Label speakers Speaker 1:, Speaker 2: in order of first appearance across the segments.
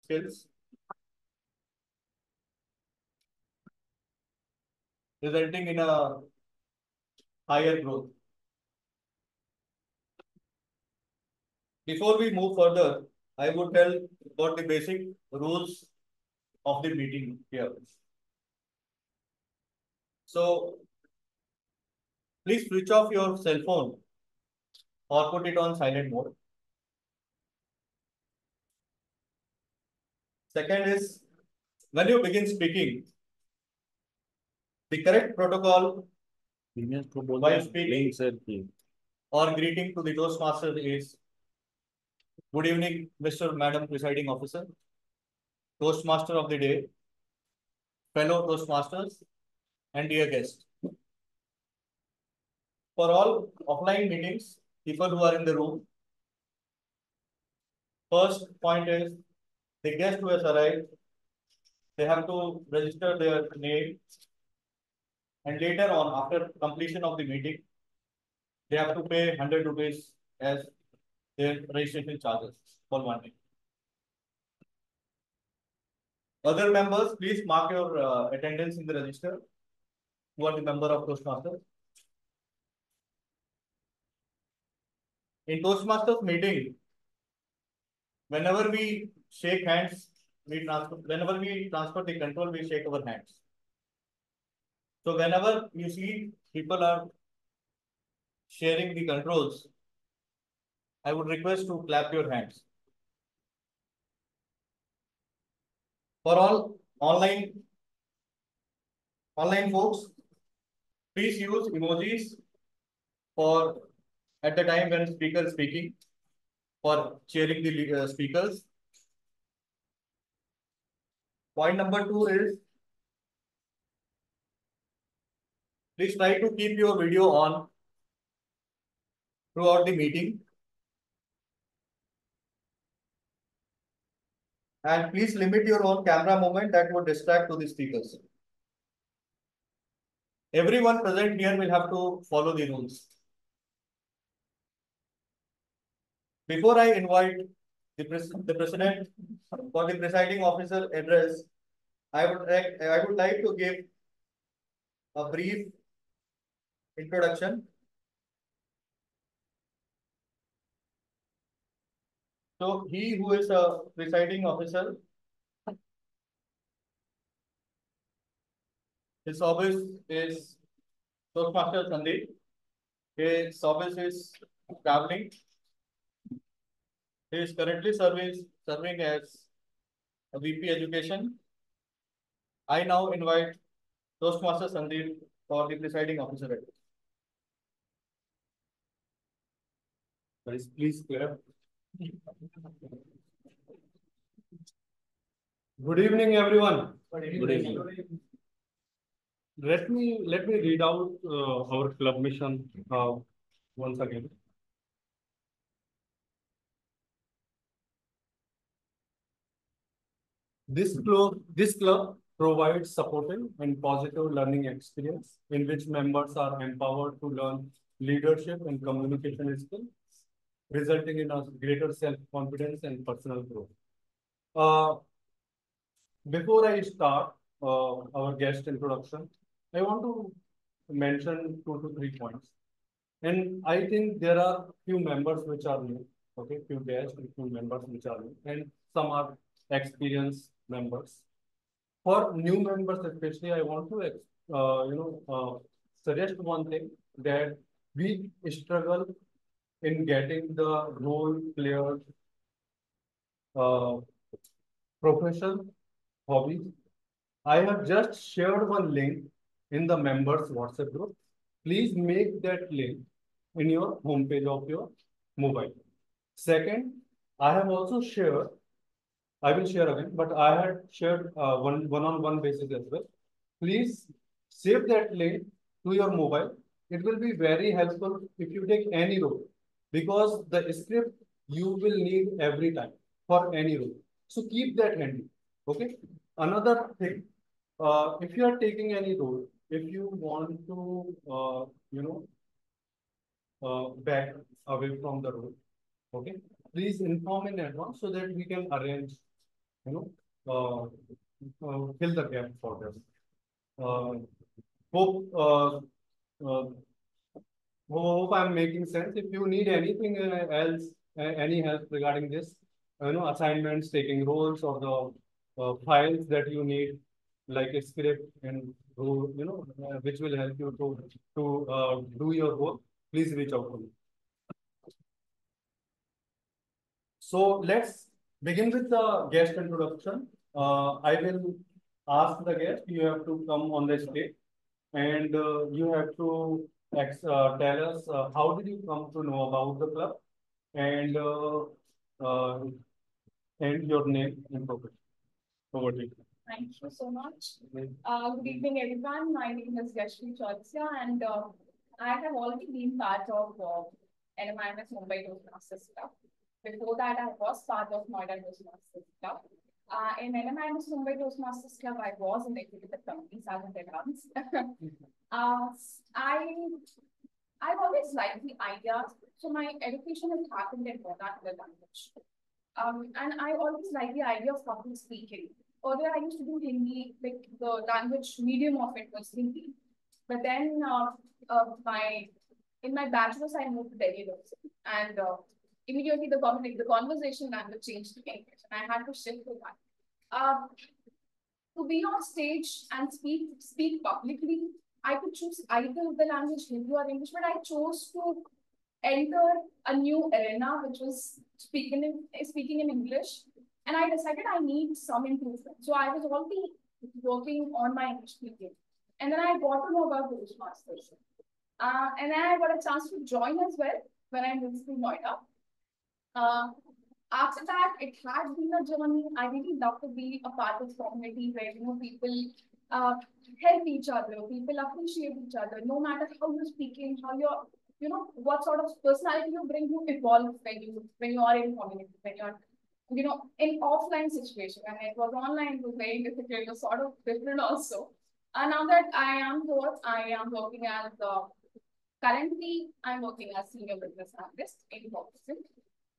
Speaker 1: skills, resulting in a higher growth. Before we move further, I would tell about the basic rules of the meeting here. So please switch off your cell phone or put it on silent mode. Second is, when you begin speaking, the correct protocol while speaking or greeting to the Toastmaster is good evening, Mr. Madam Presiding Officer, Toastmaster of the day, fellow Toastmasters, and dear guests. For all offline meetings, people who are in the room, first point is the guest who has arrived, they have to register their name, and later on, after completion of the meeting, they have to pay 100 rupees as their registration charges for 1 day. Other members, please mark your attendance in the register. Who are the member of Toastmasters? In Toastmasters meeting, whenever we shake hands, whenever we transfer the control, we shake our hands. So whenever you see people are sharing the controls, I would request to clap your hands. For all online folks, please use emojis for at the time when speaker is speaking for cheering the speakers. Point number 2 is please try to keep your video on throughout the meeting. And please limit your own camera movement that would distract to the speakers. Everyone present here will have to follow the rules. Before I invite the president for the presiding officer address, I would like to give a brief introduction. So he who is a presiding officer, his office is Toastmaster Sandeep. His office is traveling. He is currently serving as a VP Education. I now invite Toastmaster Sandeep for the presiding officer address. Guys, please clap.
Speaker 2: Good evening, everyone.
Speaker 1: Good evening.
Speaker 2: Let me read out our club mission once again. This club provides supportive and positive learning experience in which members are empowered to learn leadership and communication skills, resulting in a greater self-confidence and personal growth. Before I start our guest introduction, I want to mention 2 to 3 points. And I think there are few members which are new, okay, few guests and few members which are new, and some are experienced members. For new members especially, I want to suggest one thing, that we struggle in getting the role players profession hobbies. I have just shared one link in the members WhatsApp group. Please make that link in your homepage of your mobile. Second, I have also shared, I will share again, but I had shared one-on-one basis as well. Please save that link to your mobile. It will be very helpful if you take any role, because the script you will need every time for any role. So keep that handy. Okay. Another thing, if you are taking any role, if you want to, back away from the role, okay, please inform in advance so that we can arrange fill the gap for them. Hope uh, hope I'm making sense. If you need anything else, any help regarding this, assignments, taking roles, or the files that you need, like a script and which will help you to do your work, please reach out to me. So let's begin with the guest introduction. I will ask the guest. You have to come on the stage, and you have to tell us how did you come to know about the club, and uh, and your name and profession. Over to you.
Speaker 3: Thank you so much. Good evening, everyone. My name is Yashvi Chaudhary, and I have already been part of NMIMS Mumbai Toastmasters Club. Before that, I was part of Noida Toastmasters Club. In NMIMS Mumbai Toastmasters Club, I was in executive committee as an advance. I've always liked the idea. So my education has happened in vernacular language. And I always like the idea of public speaking. Earlier, I used to do Hindi, like the language medium of it was Hindi. But then, in my bachelor's, I moved to Delhi University, and immediately the conversation language changed to English, and I had to shift to that. To be on stage and speak publicly, I could choose either the language Hindi or English, but I chose to enter a new arena, which was speaking in English. And I decided I need some improvement. So I was already working on my English speaking. And then I got to know about Toastmasters. And then I got a chance to join as well when I moved to Noida. After that, it had been a journey. I really love to be a part of community where people help each other, people appreciate each other, no matter how you're speaking, how you're, what sort of personality you bring, you evolve when you are in community, when you're in offline situation. When it was online, it was very difficult, it was sort of different also. And now that I am here, I am working as currently I'm working as senior business analyst in Boston.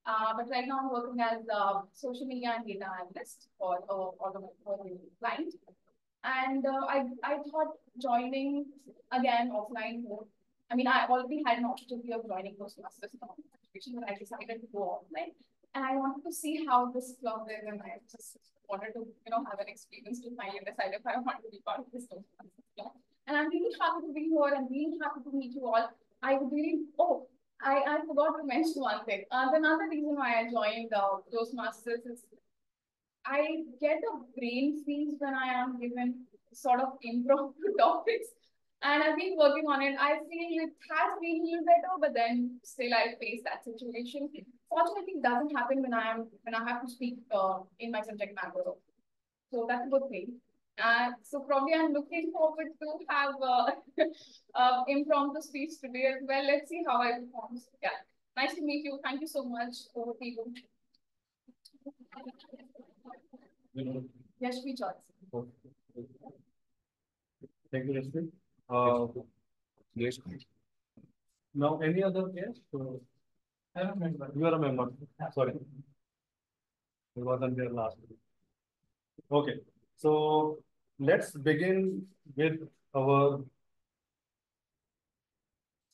Speaker 3: But right now I'm working as a social media and data analyst for a client. And I thought joining again offline more. I mean, I already had an opportunity of joining Toastmasters situation, but I decided to go offline. And I wanted to see how this club is, and I just wanted to, have an experience to finally decide if I want to be part of this Toastmasters club. And I'm really happy to be here. I'm really happy to meet you all. I would really, I forgot to mention one thing. Another reason why I joined Toastmasters is I get a brain freeze when I am given sort of impromptu topics. And I've been working on it. I feel it has been a little better, but then still I face that situation. Fortunately, it doesn't happen when I have to speak in my subject matter. So that's a good thing. So probably I'm looking forward to have impromptu speech today as well. Let's see how I perform. Yeah. Nice to meet you. Thank you so much. Over to you. Yashvi Chaudhary.
Speaker 2: Thank you, Rashmi. Yes. Now, any other guest? I'm a member. You are a member. Sorry. I wasn't there last week. Okay. So let's begin with our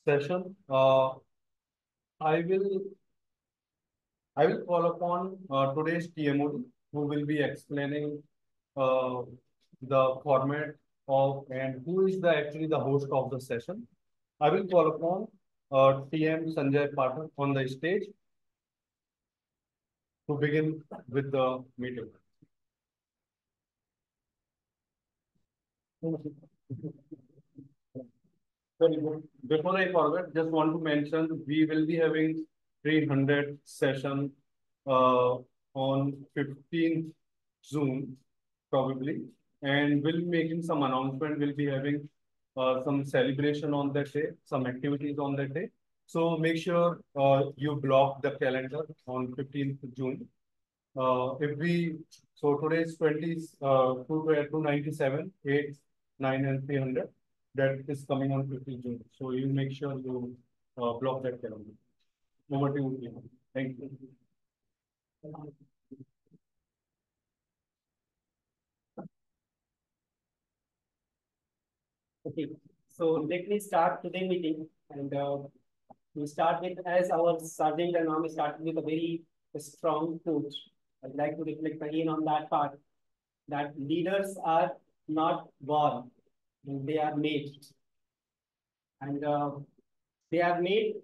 Speaker 2: session. I will call upon today's TMOD, who will be explaining the format of and who is actually the host of the session. I will call upon TM Sanjay Pathak on the stage to begin with the meeting. Before I forget, just want to mention we will be having 300 session on 15th June probably, and we'll be making some announcement. We'll be having some celebration on that day, some activities on that day. So make sure you block the calendar on 15th June. So today is 297, 8, 9, and 300. That is coming on 15th June. So you make sure you block that calendar. Over to you. Thank you.
Speaker 4: Okay, so let me start today meeting, and we start with, as our sergeant and army started with a very strong quote. I'd like to reflect again on that part, that leaders are not born, they are made, and they are made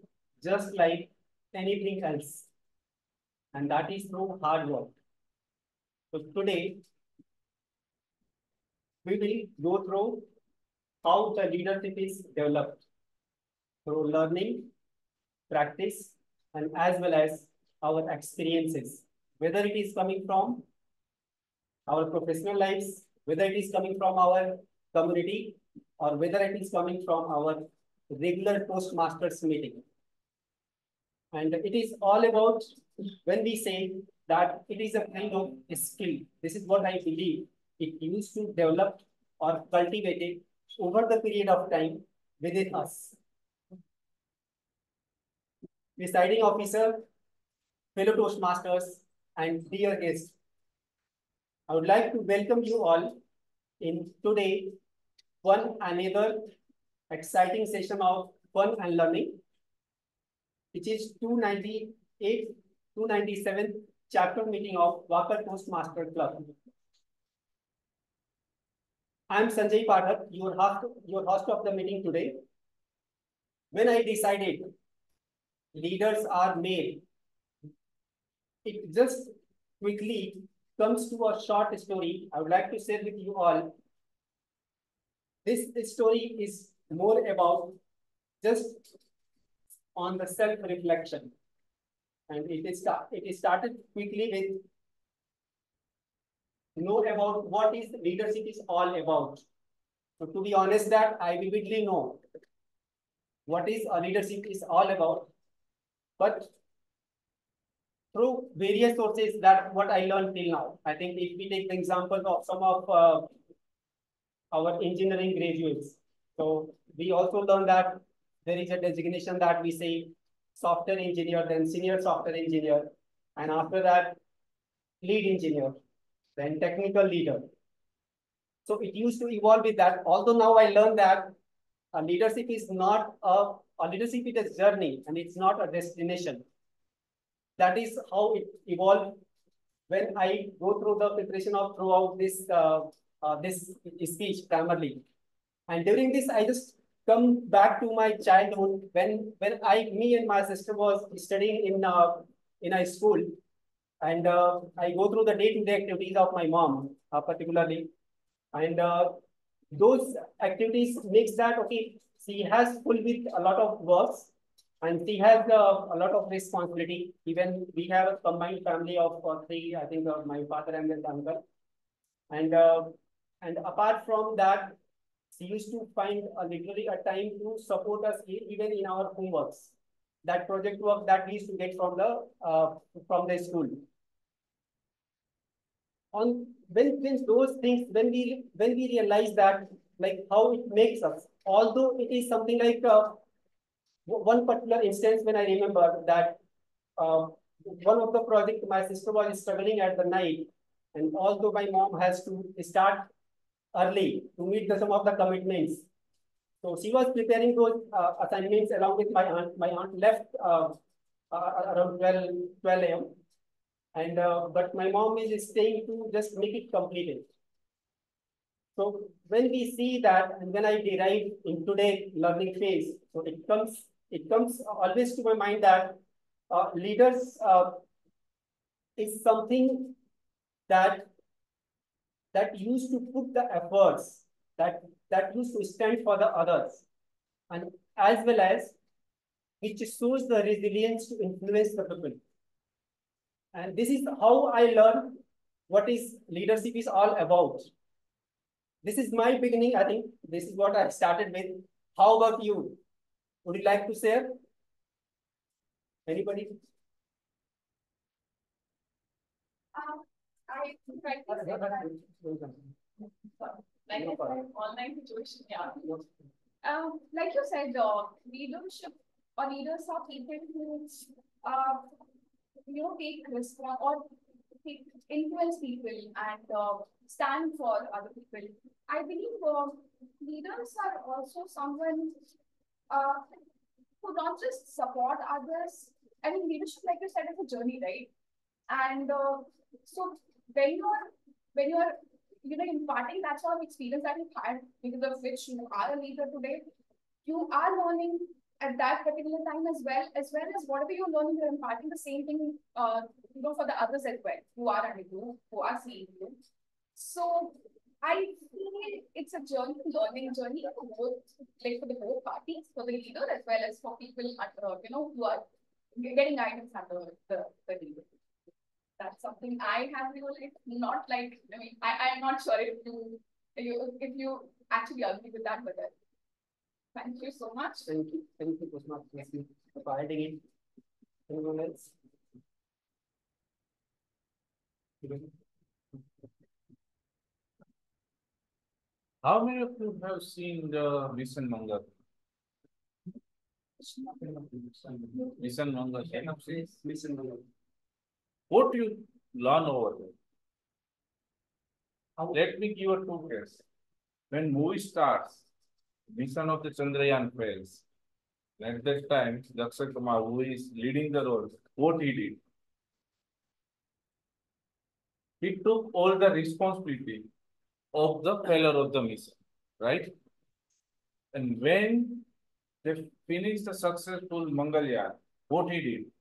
Speaker 4: just like anything else, and that is through hard work. So today we will go through how the leadership is developed through learning, practice, and as well as our experiences, whether it is coming from our professional lives, whether it is coming from our community, or whether it is coming from our regular Toastmasters meeting. And it is all about when we say that it is a kind of a skill. This is what I believe. It used to develop or cultivated over the period of time within us. Presiding officer, fellow Toastmasters, and dear guests, I would like to welcome you all in today one another exciting session of fun and learning, which is 298, 297th chapter meeting of Walker Toastmaster Club. I am Sanjay Pathak, your host of the meeting today. When I decided leaders are made, it just quickly comes to a short story I would like to share with you all. This story is more about just on the self-reflection. And it is started quickly with know about what is leadership is all about. So to be honest, that I vividly know what is a leadership is all about, but through various sources that what I learned till now. I think if we take the example of some of our engineering graduates, so we also learned that there is a designation that we say software engineer, then senior software engineer, and after that lead engineer, then technical leader. So it used to evolve with that. Although now I learned that leadership is not a leadership is a journey and it's not a destination. That is how it evolved when I go through the preparation of throughout this speech primarily. And during this, I just come back to my childhood when me and my sister was studying in a school, and I go through the day-to-day activities of my mom, particularly, and those activities makes that okay. She has full with a lot of works, and she has a lot of responsibility. Even we have a combined family of three. I think my father and then uncle, and apart from that, she used to find literally a time to support us even in our homeworks. That project work that we used to get from the school. On when those things when we realize that like how it makes us, although it is something like one particular instance when I remember that one of the project my sister was struggling at the night, and although my mom has to start early to meet some of the commitments. So she was preparing those assignments along with my aunt. My aunt left around 12 a.m. And but my mom is staying to just make it completed. So when we see that, and when I derive in today learning phase, so it comes always to my mind that leaders is something that used to put the efforts, that used to stand for the others, and as well as which shows the resilience to influence the people. And this is how I learned what is leadership is all about. This is my beginning. I think this is what I started with. How about you? Would you like to share? Anybody?
Speaker 3: I tried to say that, like I said, online situation, yeah. Like you said, leadership or leaders are people who, take risk or influence people and stand for other people. I believe leaders are also someone uh, who not just support others. I mean, leadership, like you said, is a journey, right? And so when you're imparting that sort of experience that you've had because of which you are a leader today, you are learning at that particular time as well as whatever you're learning, you're imparting the same thing for the others as well who are under you, who are seeing you. So I feel it's a journey, learning journey for both, like for the both parties, for the leader as well as for people who are getting guidance under the leader. That's something I have realized. Not like, I mean, I'm not sure if you actually agree with that, but thank you so much.
Speaker 4: Thank you, Kusma, for adding it. Anyone else?
Speaker 5: How many of you have seen the Mission Manga? Mission Manga.
Speaker 4: Listen.
Speaker 5: What do you learn over there? Let me give you two cases. When movie starts, mission of the Chandrayaan fails. At that time, Daksha Kumar, who is leading the role, what he did? He took all the responsibility of the failure of the mission, right? And when they finished the successful Mangalyaan, what he did?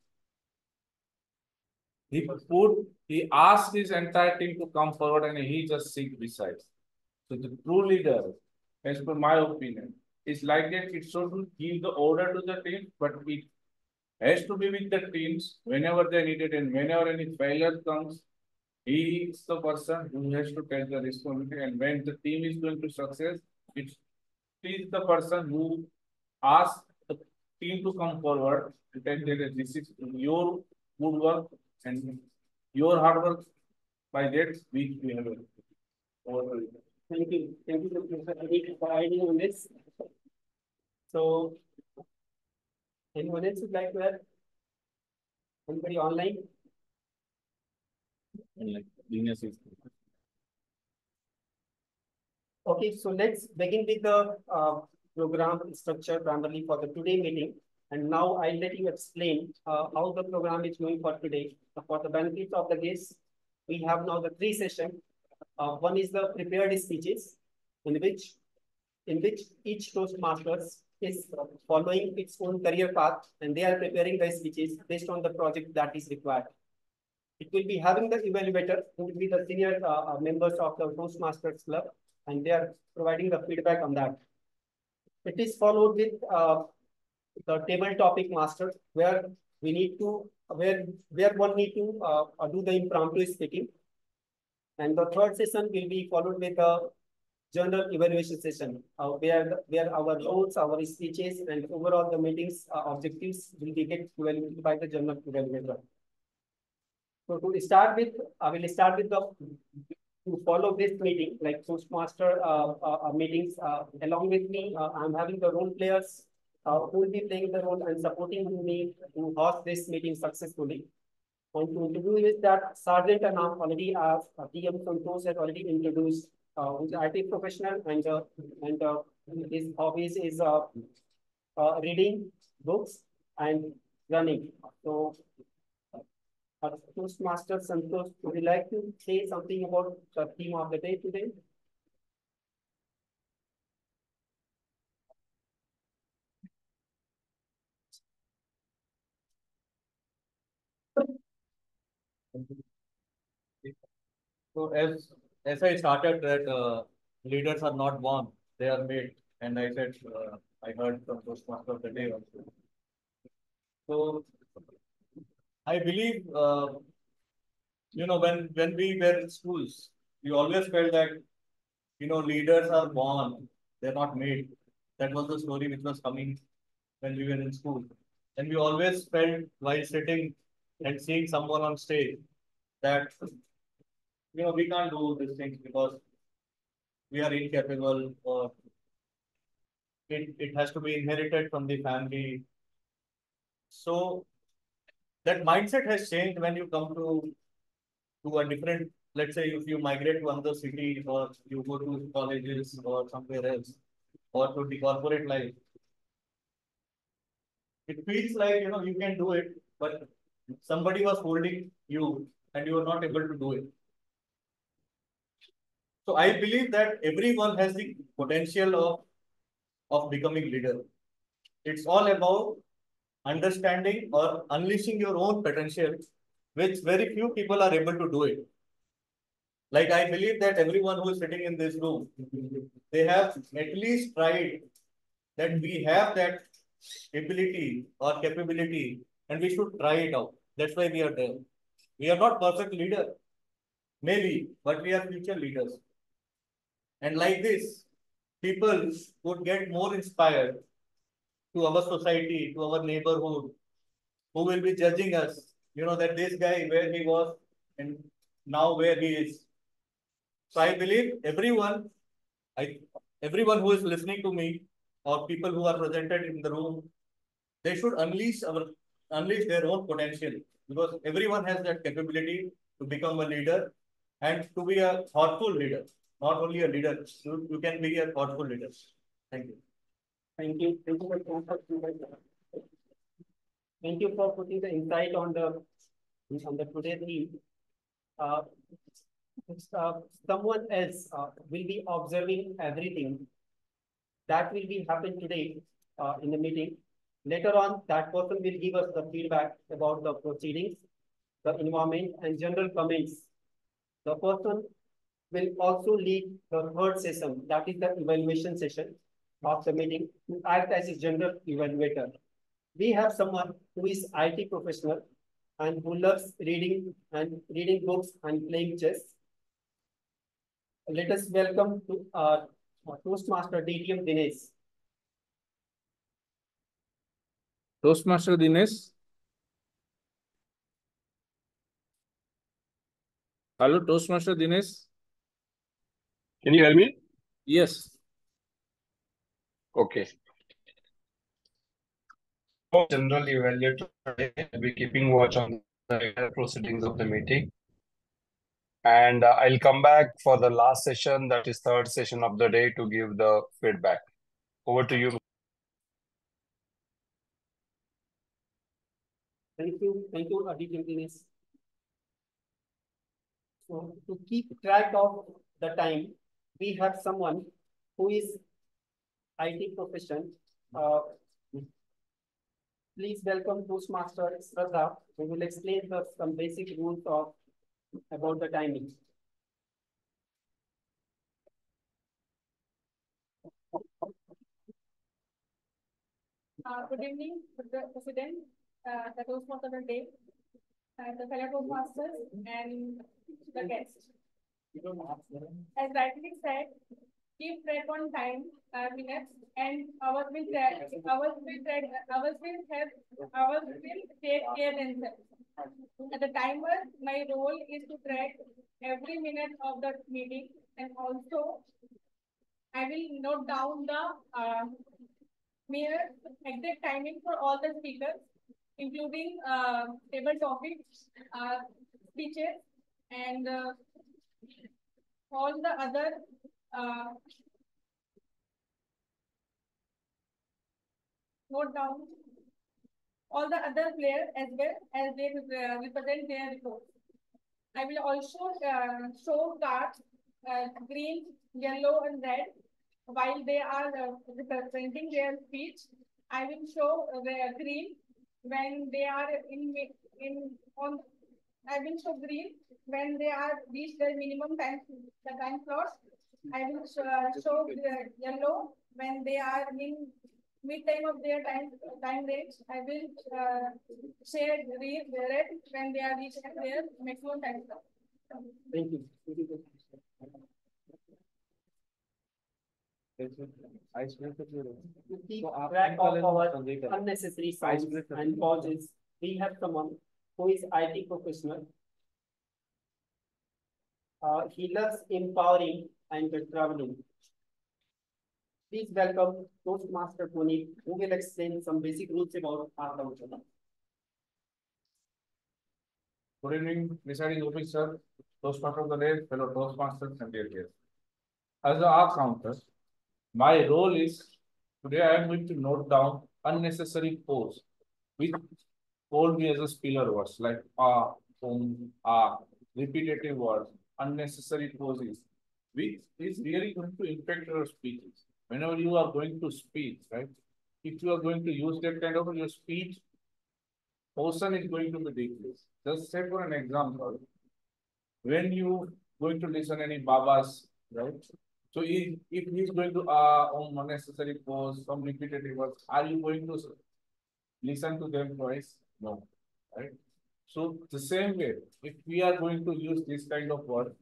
Speaker 5: He asked his entire team to come forward and he just sit beside. So the true leader, as per my opinion, is like that it shouldn't give the order to the team, but it has to be with the teams whenever they need it and whenever any failure comes, he is the person who has to take the responsibility. And when the team is going to success, it is the person who asks the team to come forward and tell that this is your good work and your hard work. By that, we have over.
Speaker 4: Thank you, Mr. for adding on this. So, anyone else would like to add? Anybody online?
Speaker 5: Like genius is.
Speaker 4: Okay, so let's begin with the program structure primarily for the today meeting. And now I'll let you explain how the program is going for today. For the benefit of the guests, we have now the three sessions. One is the prepared speeches, in which each Toastmasters is following its own career path, and they are preparing the speeches based on the project that is required. It will be having the evaluator, who will be the senior members of the Toastmasters Club, and they are providing the feedback on that. It is followed with the table topic master, where we need to where one need to do the impromptu speaking. And the third session will be followed with a general evaluation session, where our roles, our speeches, and overall the meetings objectives will be get evaluated by the general evaluator. So to start with, I will start with to follow this meeting, like Toastmaster meetings. Along with me, I'm having the role players who will be playing the role and supporting me to host this meeting successfully. And to introduce that, Sergeant Anam already asked, DM Santosh has already introduced, who's an IT professional, and his hobbies is reading books and running. So, Toastmaster Santosh, would you like to say something about the theme of the day today?
Speaker 1: So as I started that leaders are not born, they are made, and I said I heard from Toastmaster of the day also. So I believe when we were in schools, we always felt that leaders are born, they're not made. That was the story which was coming when we were in school, and we always felt while sitting and seeing someone on stage that we can't do these things because we are incapable, or it has to be inherited from the family. So that mindset has changed when you come to to a different, let's say if you migrate to another city or you go to colleges or somewhere else or to the corporate life, it feels like, you can do it, but somebody was holding you and you were not able to do it. So I believe that everyone has the potential of becoming leader. It's all about understanding or unleashing your own potential, which very few people are able to do it. Like I believe that everyone who is sitting in this room, they have at least tried that we have that ability or capability and we should try it out. That's why we are there. We are not perfect leader, maybe, but we are future leaders. And like this, people would get more inspired to our society, to our neighborhood, who will be judging us, that this guy where he was and now where he is. So I believe I, everyone who is listening to me or people who are presented in the room, they should unleash their own potential because everyone has that capability to become a leader and to be a thoughtful leader, not only a leader. You can be a thoughtful leader. Thank you.
Speaker 4: Thank you. Thank you for putting the insight on the today's theme. Uh, Someone else will be observing everything that will be happen today in the meeting. Later on, that person will give us the feedback about the proceedings, the environment, and general comments. The person will also lead the third session, that is the evaluation session of the meeting, to act as a general evaluator. We have someone who is IT professional and who loves reading books and playing chess. Let us welcome to our Toastmaster DTM Dinesh.
Speaker 5: Toastmaster Dinesh. Hello, Toastmaster Dinesh.
Speaker 6: Can you hear me?
Speaker 5: Yes.
Speaker 6: Okay. General evaluator today will be keeping watch on the proceedings of the meeting. And I'll come back for the last session, that is third session of the day, to give the feedback. Over to you.
Speaker 4: Thank you, DTM Dinesh. So to keep track of the time, we have someone who is IT profession. Please welcome Toastmaster Shraddha, who will explain some basic rules about the timing.
Speaker 3: Good evening, President, the Toastmaster of the day, the fellow Toastmasters, and the guests. As rightly said, keep track on time, minutes, and ours will take care themselves. As a timer, my role is to track every minute of the meeting, and also I will note down the mere exact timing for all the speakers, including table topics, speeches, and all the other note down all the other players as well as they represent their reports. I will also show cards green, yellow, and red while they are representing their speech. I will show green when they are in on. I will show green when they are reached their minimum time slots. I will show yellow when they are in mid time of their time range. I will share red when they are reaching their maximum time slot.
Speaker 4: Thank you. To keep track of our unnecessary sounds and pauses, we have someone who is IT professional. He loves empowering and traveling. Please welcome Toastmaster Tony, who will explain some basic rules about our function.
Speaker 5: Good evening, presiding officer, Toastmaster of the day, fellow Toastmasters and dear guests. As the R counter, my role is today I am going to note down unnecessary pause which hold me as a spiller words like repetitive words, unnecessary pauses, which is really going to impact your speeches. Whenever you are going to speak, right? If you are going to use that kind of your speech, portion is going to be decreased. Just say for an example, when you going to listen any babas, right? So if he's going to unnecessary pause, some repetitive words, are you going to listen to them twice? No, right? So the same way, if we are going to use this kind of word,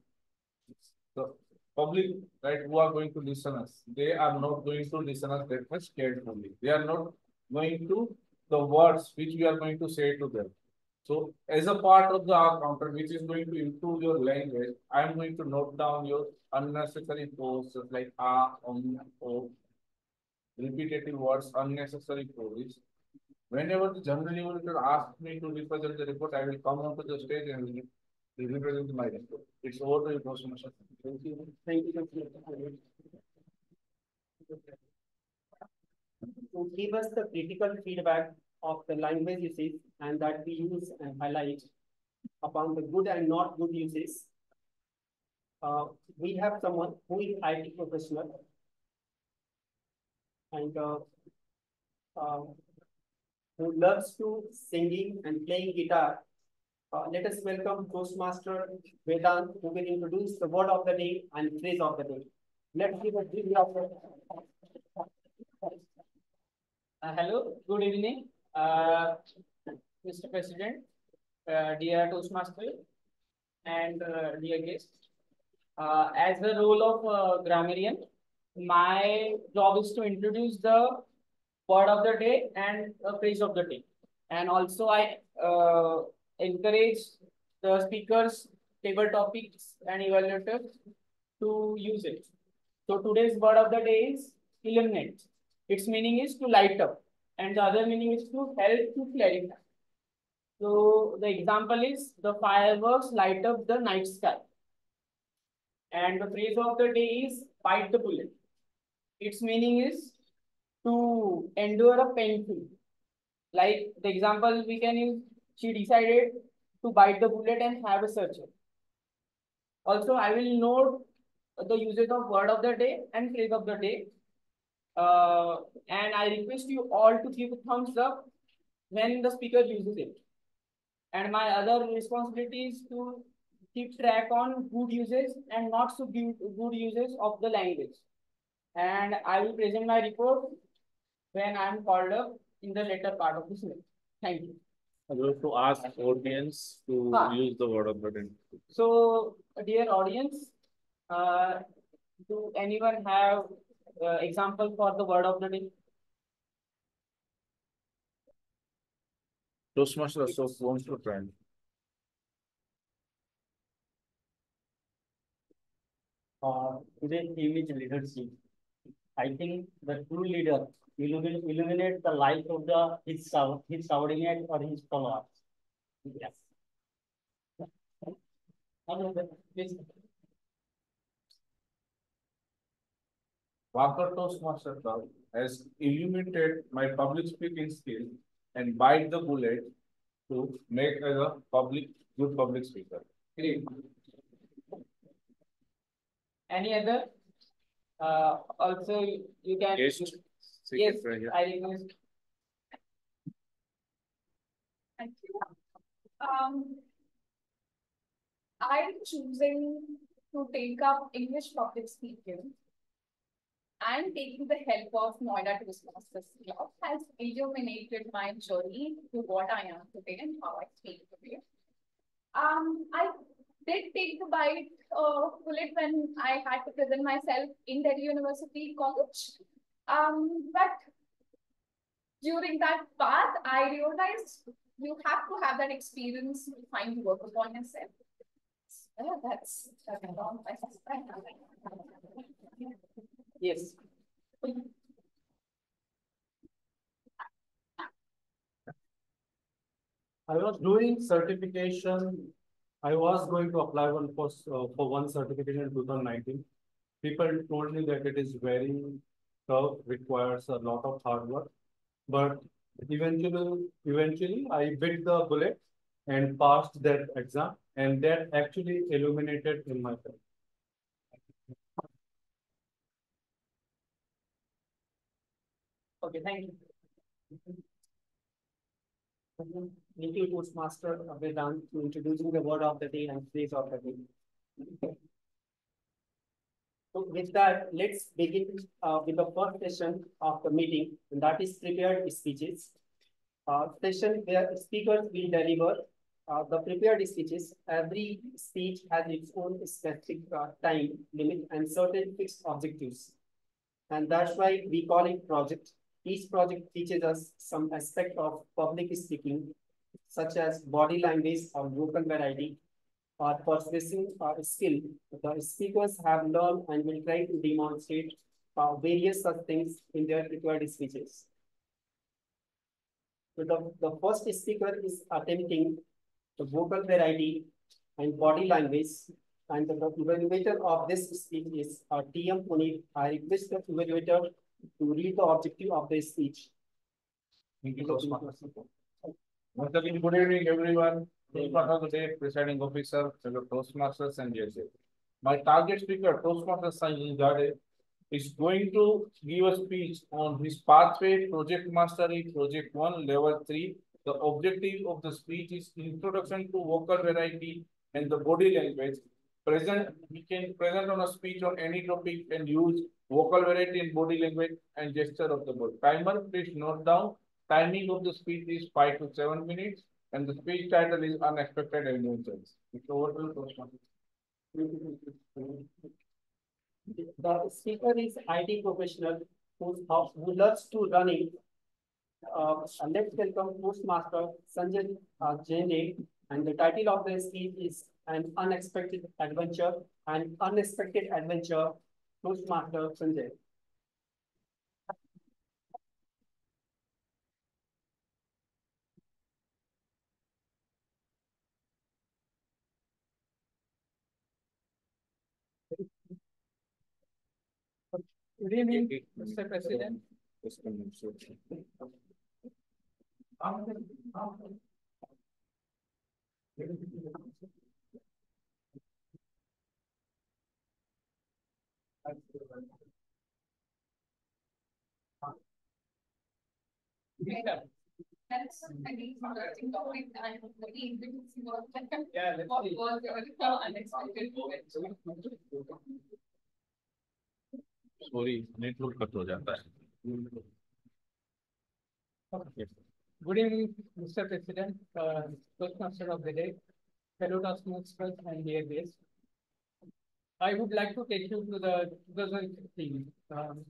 Speaker 5: the public, right, who are going to listen us, they are not going to listen us that much carefully. They are not going to the words which we are going to say to them. So as a part of the R counter, which is going to improve your language, I'm going to note down your unnecessary pauses like o, repetitive words, unnecessary pauses. Whenever the general evaluator asks me to represent the report, I will come onto the stage and will represent my report. It's over to you, Mr. Mashal.
Speaker 4: Thank you. Thank you. To give us the critical feedback of the language uses and that we use and highlight upon the good and not good uses, we have someone who is IT professional and who loves to singing and playing guitar. Let us welcome Toastmaster Vedant, who will introduce the word of the day and phrase of the day. Let's give a brief of
Speaker 7: Hello, good evening, Mr. President, dear Toastmaster, and dear guests. As the role of grammarian, my job is to introduce the word of the day and the phrase of the day. And also I encourage the speakers, table topics and evaluators to use it. So today's word of the day is illuminate. Its meaning is to light up and the other meaning is to help to clarify. So the example is the fireworks light up the night sky. And the phrase of the day is bite the bullet. Its meaning is to endure a painful. Like the example we can use, she decided to bite the bullet and have a surgery. Also, I will note the usage of word of the day and phrase of the day. And I request you all to give a thumbs up when the speaker uses it. And my other responsibility is to keep track on good uses and not so good uses of the language. And I will present my report when I am called up in the later part of this meeting. Thank you.
Speaker 5: I will to ask audience to use the word of the day.
Speaker 7: So, dear audience, do anyone have example for the word of the day?
Speaker 5: Toastmaster Ashok wants to try.
Speaker 8: Today's theme is leadership. I think the true leader illuminate the life of his subordinate or his followers. Yes.
Speaker 5: Walker Toastmaster Club has illuminated my public speaking skill and bite the bullet to make as a good public speaker.
Speaker 7: Great. Any other? Also, you can.
Speaker 5: Yes,
Speaker 7: Yes, I request.
Speaker 3: Thank you. I'm choosing to take up English public speaking and taking the help of Noida Toastmasters Club has illuminated my journey to what I am today and how I speak today. I did take the bullet when I had to present myself in Delhi University College. But during that path, I realized you have to have that experience to find work upon yourself. That's wrong.
Speaker 7: Yes.
Speaker 2: I was doing certification. I was going to apply for one certification in 2019. People told me that it is very tough, requires a lot of hard work. But eventually, I bit the bullet and passed that exam, and that actually illuminated in my career.
Speaker 4: Okay, thank you. Thank you, Toastmaster Vedant, to introducing the word of the day and phrase of the day. So with that, let's begin with the first session of the meeting, and that is prepared speeches. Session where speakers will deliver the prepared speeches. Every speech has its own specific time limit and certain fixed objectives. And that's why we call it project. Each project teaches us some aspect of public speaking, such as body language or vocal variety, or persuasive skill. The speakers have learned and will try to demonstrate various such things in their prepared speeches. So the first speaker is attempting the vocal variety and body language, and the evaluator of this speech is TM Puneet. I request the evaluator to read the objective of the speech.
Speaker 5: Thank you, Toastmaster. Once again, good evening, everyone. Toastmaster of the day, presiding officer, fellow Toastmasters, and JSA. My target speaker, Toastmaster Sanjay Gade, is going to give a speech on his pathway, project mastery, project 1, level 3. The objective of the speech is introduction to vocal variety and the body language. He can present on a speech on any topic and use vocal variety and body language and gesture of the body. Timer, please note down. Timing of the speech is 5 to 7 minutes, and the speech title is Unexpected Emotions. It's over to you, Toastmaster.
Speaker 4: The speaker is IT professional who loves to running. Let's welcome Toastmaster Sanjay Jane, and the title of the speech is An Unexpected Adventure. An Unexpected Adventure, Toastmaster Sanjay.
Speaker 7: Good evening, Mr. President.
Speaker 3: That's an interesting topic and very interesting.
Speaker 7: Yeah, let's
Speaker 3: What
Speaker 7: see.
Speaker 3: was your unexpected event?
Speaker 5: Sorry, network cut हो जाता है.
Speaker 7: Okay. Good evening, Mr. President, Toastmaster of the day, fellow Toastmasters and dear guests. I would like to take you to the 2015.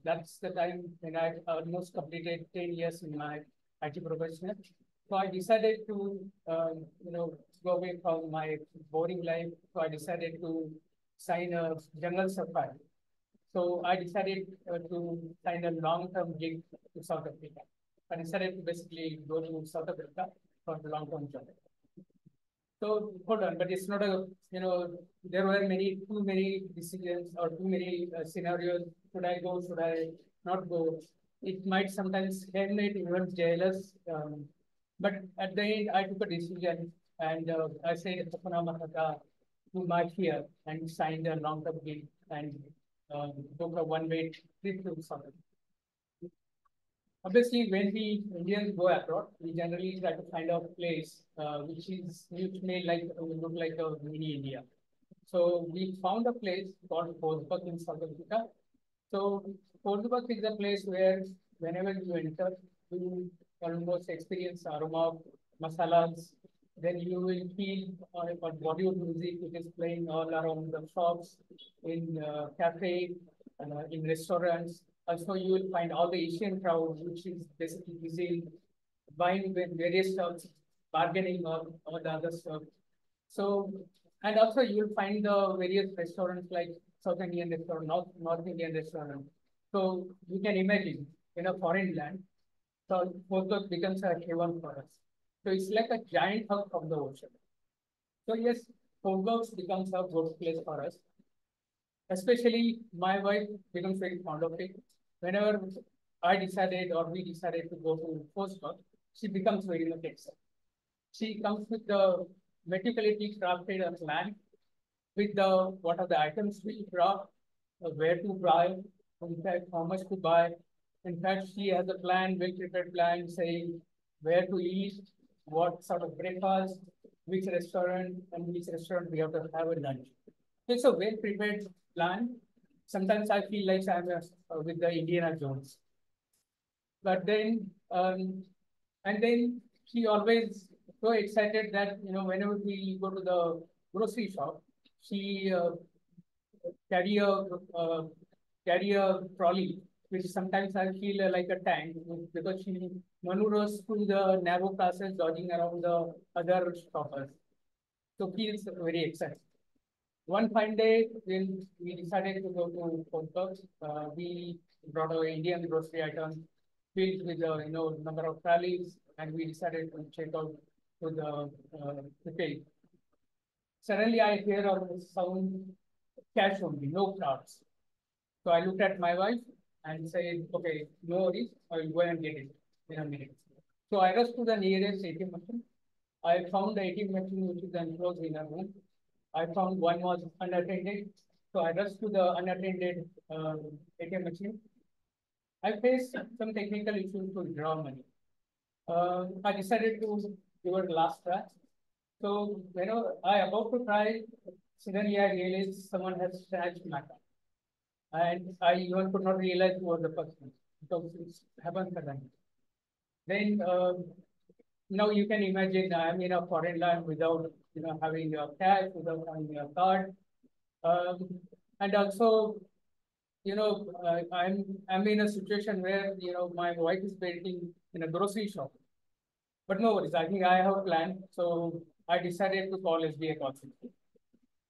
Speaker 7: That's the time when I almost completed 10 years in my IT profession. So I decided to, go away from my boring life. So I decided to sign a jungle safari. So I decided to sign a long-term gig to South Africa. I decided to basically go to South Africa for the long-term job. So hold on, but it's not there were too many decisions or too many scenarios. Should I go? Should I not go? It might sometimes eliminate even jealous. But at the end, I took a decision and I said to my fear and signed a long-term deal and booked a one-way trip to South Africa. Obviously, when we Indians go abroad, we generally try to find a place which may look like a mini India. So we found a place called Rosebud in South Africa. So Rosebud is a place where whenever you enter, you almost experience aroma of masalas. Then you will feel Bollywood music, which is playing all around the shops, in cafe, in restaurants. Also, you will find all the Asian crowd, which is basically busy buying with various stuff, bargaining or the other stuff. So, and also you will find the various restaurants like South Indian restaurant, North Indian restaurant. So you can imagine in a foreign land, so Portugal becomes a heaven for us. So it's like a giant hug from the ocean. So yes, homeworks becomes a good place for us. Especially my wife becomes very fond of it. Whenever I decided or we decided to go to postdoc, she becomes very much excited. She comes with the meticulously crafted a plan with the what are the items we brought, where to buy, in fact, how much to buy. In fact, she has a plan, well-prepared plan saying where to eat, what sort of breakfast, which restaurant we have to have a lunch. It's a well-prepared plan. Sometimes I feel like I'm with the Indiana Jones. But then, and then she always so excited that, whenever we go to the grocery shop, she carry a uh, carry a trolley, which sometimes I feel like a tank because she maneuvers through the narrow passes, dodging around the other shoppers. So feels very exciting. One fine day, when we decided to go to Kolkata, we brought our Indian grocery items filled with the number of trolleys, and we decided to check out to the pay. Suddenly, I hear a sound cash only, no cards. So I looked at my wife and said, "Okay, no worries, I will go and get it in a minute." So I rushed to the nearest ATM machine. I found the ATM machine which is enclosed in a room. I found one was unattended. So I rushed to the unattended ATM machine. I faced some technical issues to withdraw money. I decided to give it last try. So whenever I about to try, suddenly I realized someone has snatched my card. And I even could not realize who was the person because it happened suddenly. Then now you can imagine I'm in a foreign land without having a cash, without having a card, um, and also I'm in a situation where my wife is waiting in a grocery shop. But no worries, I think I have a plan. So I decided to call SBI call center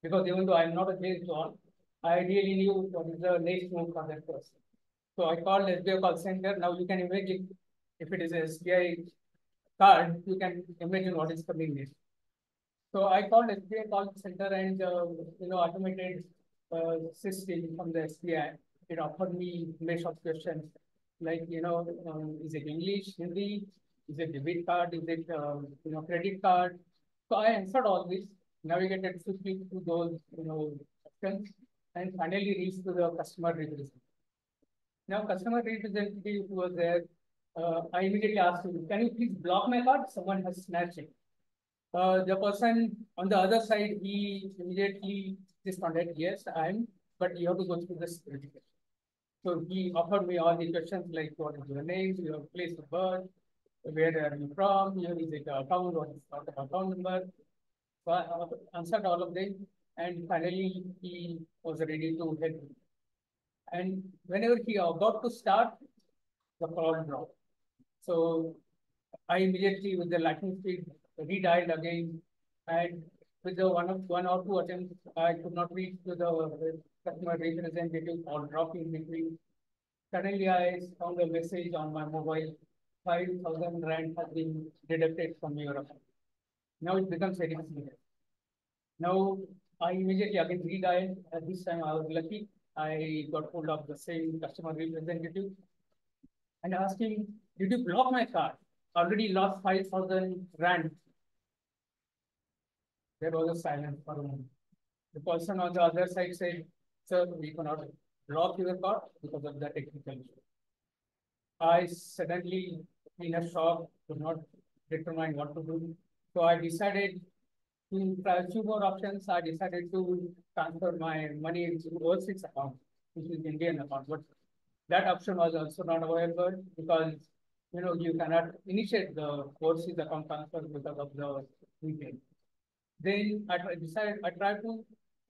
Speaker 7: because even though I'm not a sales call, I really knew what is the next move for that person. So I called SBI call center. Now you can imagine if it is a SBI card, you can imagine what is coming next. So I called SBI call center and automated system from the SBI. It offered me list of questions like is it English, Hindi, is it debit card, is it credit card? So I answered all this, navigated swiftly through those options, and finally reached to the customer representative. Now, customer representative who was there, I immediately asked him, "Can you please block my card? Someone has snatched it." The person on the other side, he immediately responded, "Yes, I am, but you have to go through the security question." So he offered me all the questions like, "What is your name, your place of birth, where are you from, your is it account, what is the account number?" So I answered all of them, and finally he was ready to help me. And whenever he about to start, the call dropped. So I immediately, with the lightning speed, redialed again, and with the one or two attempts, I could not reach to the customer representative or drop in between. Suddenly, I found a message on my mobile: 5,000 rand has been deducted from your account. Now it becomes very serious. Now I immediately again redialed. At this time, I was lucky. I got hold of the same customer representative and asked him, "Did you block my card? Already lost 5,000 rand." There was a silence for a moment. The person on the other side said, "Sir, we cannot block your card because of the technical issue." I suddenly, in a shock, could not determine what to do. So I decided to try two more options. I decided to transfer my money into overseas account, which is Indian account. But that option was also not available because you cannot initiate the overseas account transfer because of the VPN. Then I tried to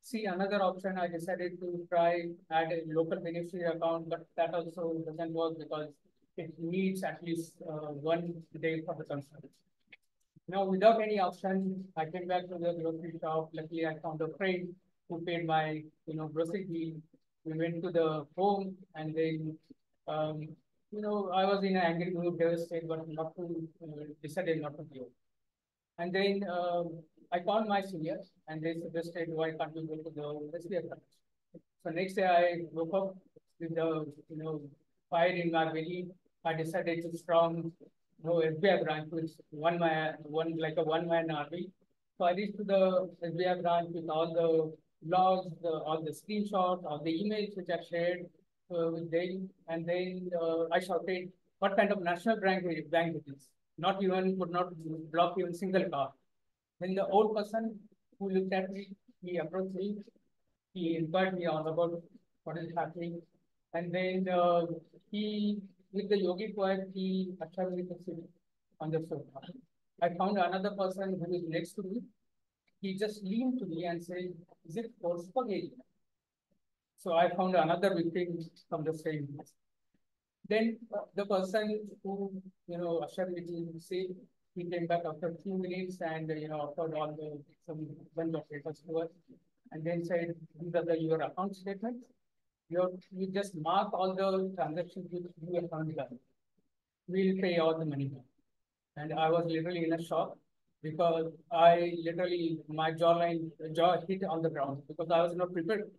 Speaker 7: see another option. I decided to try add a local beneficiary account, but that also doesn't work because it needs at least 1 day for the transfer. Now, without any option, I came back to the grocery shop. Luckily, I found a friend who paid my, grocery bill. We went to the home, and then, I was in an angry mood, devastated, but not to decided not to go. And then I called my seniors and they suggested, why can't we go to the SBI branch? So next day I woke up with the, fire in my belly. I decided to strong, SBI branch, which like a one-man army. So I reached to the SBI branch with all the logs, all the screenshots, all the emails which I shared with them. And then I shouted, what kind of national bank it is? Not even, could not block even single car. Then the old person who looked at me, he approached me, he inquired me all about what is happening. And then he, with the yogi poet, he ushered me to sit on the sofa. I found another person who is next to me. He just leaned to me and said, is it for spaghetti? So I found another victim from the same place. Then the person who, ushered me to say, he came back after a few minutes and, offered all the, some bunch of papers to us and then said, these are your account statements. You just mark all the transactions which you have done. We'll pay all the money back. And I was literally in a shock because my jaw hit on the ground because I was not prepared.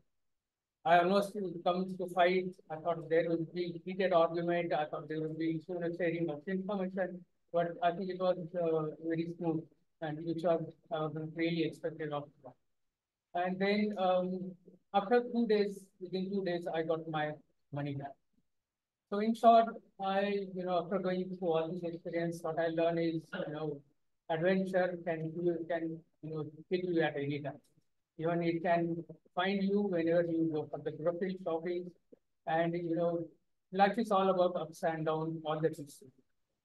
Speaker 7: I almost come to fight. I thought there would be heated argument. I thought there would be sharing of information, but I think it was very smooth and which I was really expected of. And then after 2 days, within 2 days, I got my money back. So in short, after going through all this experience, what I learned is, adventure can hit you at any time. Even it can find you whenever you go for the grocery shopping. And, life is all about ups and downs, all the things.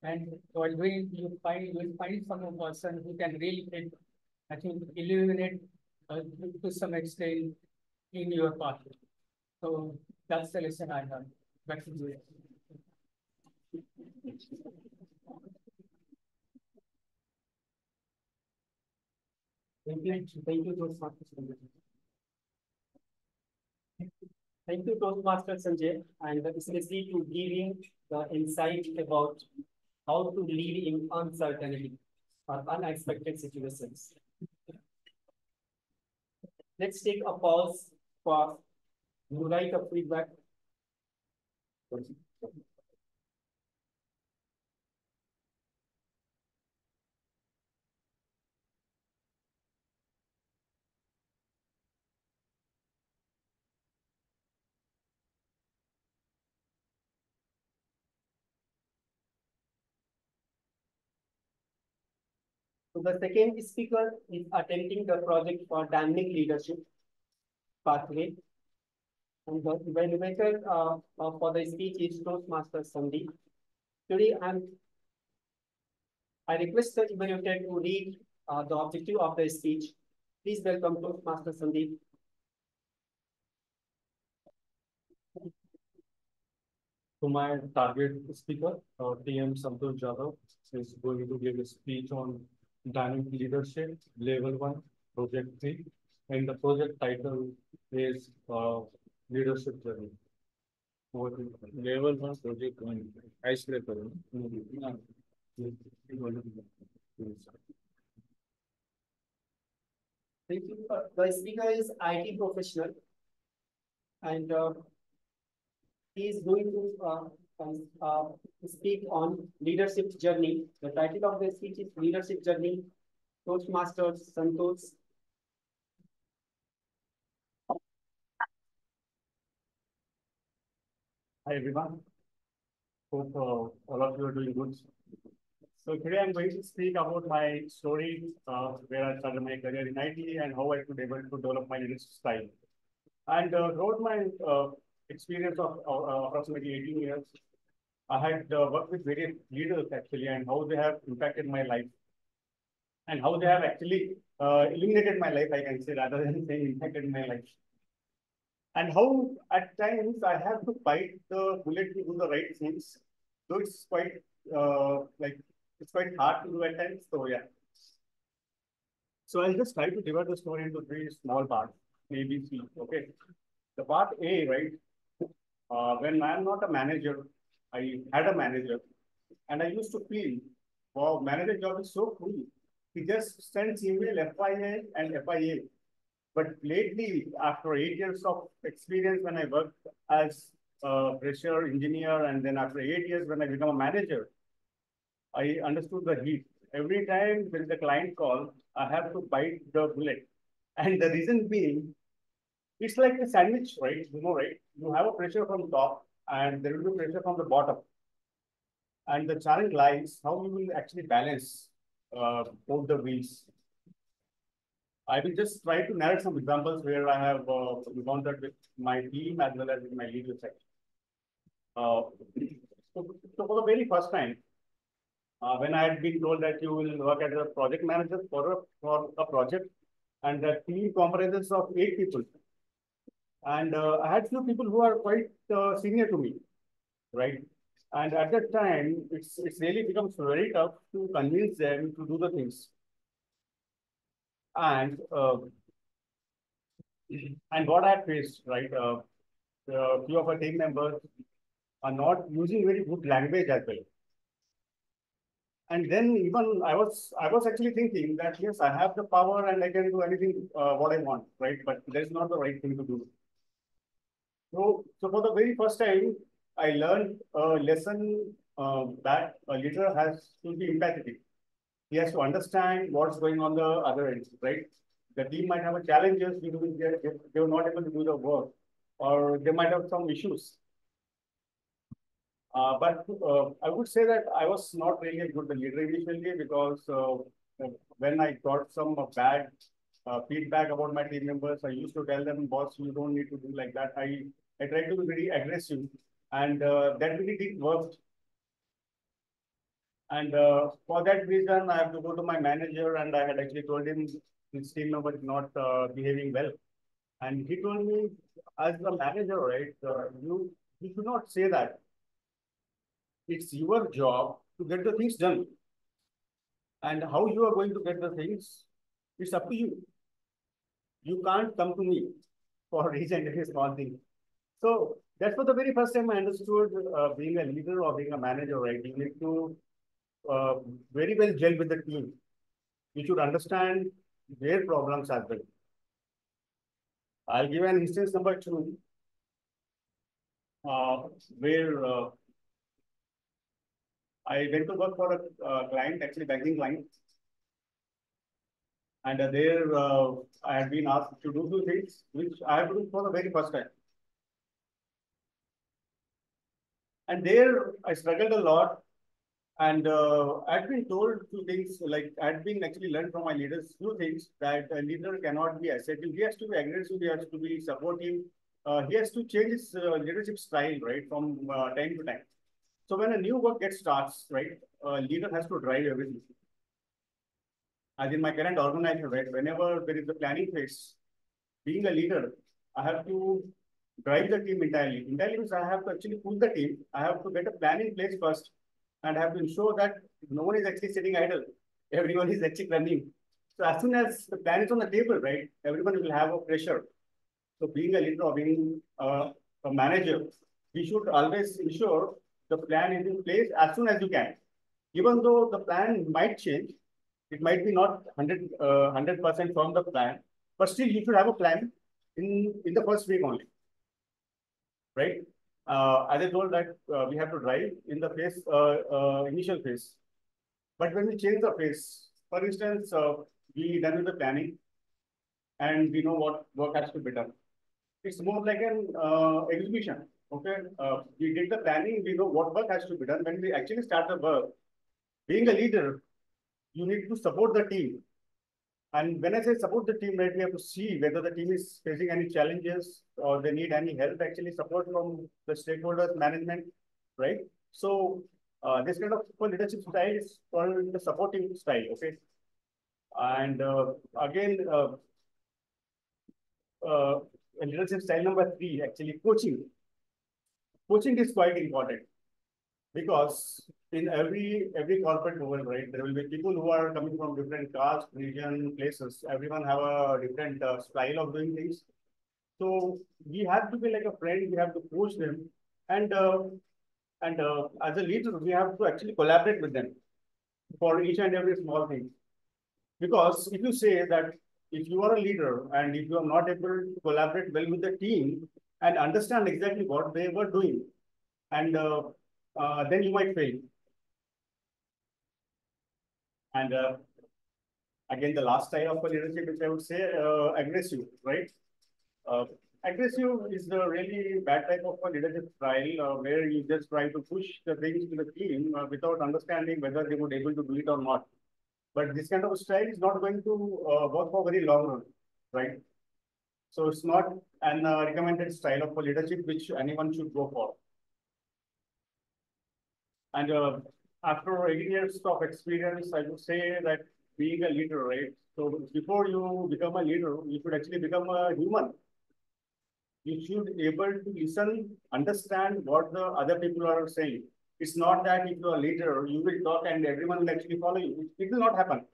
Speaker 7: And while doing, you will find some person who can really help, I think, illuminate to some extent in your path. So that's the lesson I learned. Back to you.
Speaker 4: Thank you. Thank you, Toastmaster Sanjay. Thank you, Toastmaster Sanjay, and especially to giving the insight about how to lead in uncertainty or unexpected situations. Let's take a pause for you write a feedback. So the second speaker is attempting the project for dynamic leadership pathway. And the evaluator for the speech is Toastmaster Sandeep. Today, I request the evaluator to read the objective of the speech. Please welcome Toastmaster Sandeep.
Speaker 2: So my target speaker, TM Santosh Jadhav, is going to give a speech on dynamic leadership, level 1, project 3, and the project title is leadership journey.
Speaker 5: Level 1 project 1. Icebreaker.
Speaker 4: Thank you. The speaker is IT professional, and he is going to speak on leadership journey. The title of the speech is Leadership Journey. Toastmaster Santosh.
Speaker 2: Hi everyone. Hope all of you are doing good. So today I'm going to speak about my story where I started my career in IT and how I could able to develop my leadership style. And throughout my experience of approximately 18 years, I had worked with various leaders actually and how they have impacted my life and how they have actually illuminated my life, I can say, rather than saying impacted my life. And how at times I have to fight the bullet to do the right things, though it's quite it's quite hard to do at times. So yeah. So I'll just try to divide the story into three small parts, A, B, C. Okay. The part A, right? When I'm not a manager, I had a manager, and I used to feel, wow, manager job is so cool.
Speaker 1: he just sends email FIA and FIA. But lately, after 8 years of experience, when I worked as a fresher engineer, and then after 8 years, when I become a manager, I understood the heat. Every time there is a client call, I have to bite the bullet. And the reason being, it's like a sandwich, right? You know, right? You have a pressure from top and there will be pressure from the bottom. And the challenge lies how you will actually balance both the wheels. I will just try to narrate some examples where I have encountered with my team as well as with my legal section. So for the very first time, when I had been told that you will work as a project manager for a project, and the team comprises of 8 people. And I had few people who are quite senior to me, right? And at that time, it's really becomes very tough to convince them to do the things. And what I had faced, right? A few of our team members are not using very good language as well. And then even I was actually thinking that yes, I have the power and I can do anything what I want, right? But that's not the right thing to do. So for the very first time, I learned a lesson that a leader has to be empathetic. He has to understand what's going on the other end, right? The team might have a challenges because they were not able to do the work, or they might have some issues. But I would say that I was not really a good leader initially because when I got some bad feedback about my team members, I used to tell them, boss, you don't need to do like that. I tried to be very aggressive, and that really didn't work. And for that reason, I have to go to my manager, and I had actually told him his team member is not behaving well. And he told me, as the manager, right, you should not say that. It's your job to get the things done. And how you are going to get the things, it's up to you. You can't come to me for each and every small thing. So that's for the very first time I understood being a leader or being a manager, right? You need to uh, very well gel with the team. You should understand their problems as well. I'll give an instance number two, where I went to work for a client, actually banking client. And there I had been asked to do two things, which I have to do for the very first time. And there I struggled a lot. And I'd been told two things, like I'd been actually learned from my leaders, few things that a leader cannot be assertive. He has to be aggressive, he has to be supportive. He has to change his leadership style, right, from time to time. So when a new work gets starts, right, a leader has to drive everything. As in my current organization, right, whenever there is a planning phase, being a leader, I have to drive the team entirely. Entirely means I have to actually pull the team. I have to get a plan in place first, and I have to ensure that no one is actually sitting idle. Everyone is actually running. So as soon as the plan is on the table, right, everyone will have a pressure. So being a leader or being a manager, we should always ensure the plan is in place as soon as you can. Even though the plan might change, it might be not 100% from the plan, but still you should have a plan in the first week only, right? As I told that we have to drive in the phase, initial phase. But when we change the phase, for instance, we done with the planning and we know what work has to be done. It's more like an execution. Okay, we did the planning, we know what work has to be done. When we actually start the work, being a leader, you need to support the team. And when I say support the team, right, we have to see whether the team is facing any challenges or they need any help, actually support from the stakeholders, management, right? So this kind of leadership style is called the supporting style, okay? And again, leadership style number three, actually coaching. Coaching is quite important because in every corporate world, right, there will be people who are coming from different caste, region, places. Everyone have a different style of doing things. So we have to be like a friend. We have to coach them, and as a leader, we have to actually collaborate with them for each and every small thing.
Speaker 2: Because if you say that if you are a leader and if you are not able to collaborate well with the team and understand exactly what they were doing, and then you might fail. And again, the last style of leadership, which I would say, aggressive, right? Uh, Aggressive is the really bad type of a leadership style where you just try to push the things to the team without understanding whether they would able to do it or not. But this kind of style is not going to work for very long run, right? So it's not an recommended style of leadership which anyone should go for. And after 18 years of experience, I would say that being a leader, right? So before you become a leader, you should actually become a human. You should be able to listen, understand what the other people are saying. It's not that if you're a leader, you will talk and everyone will actually follow you. It will not happen.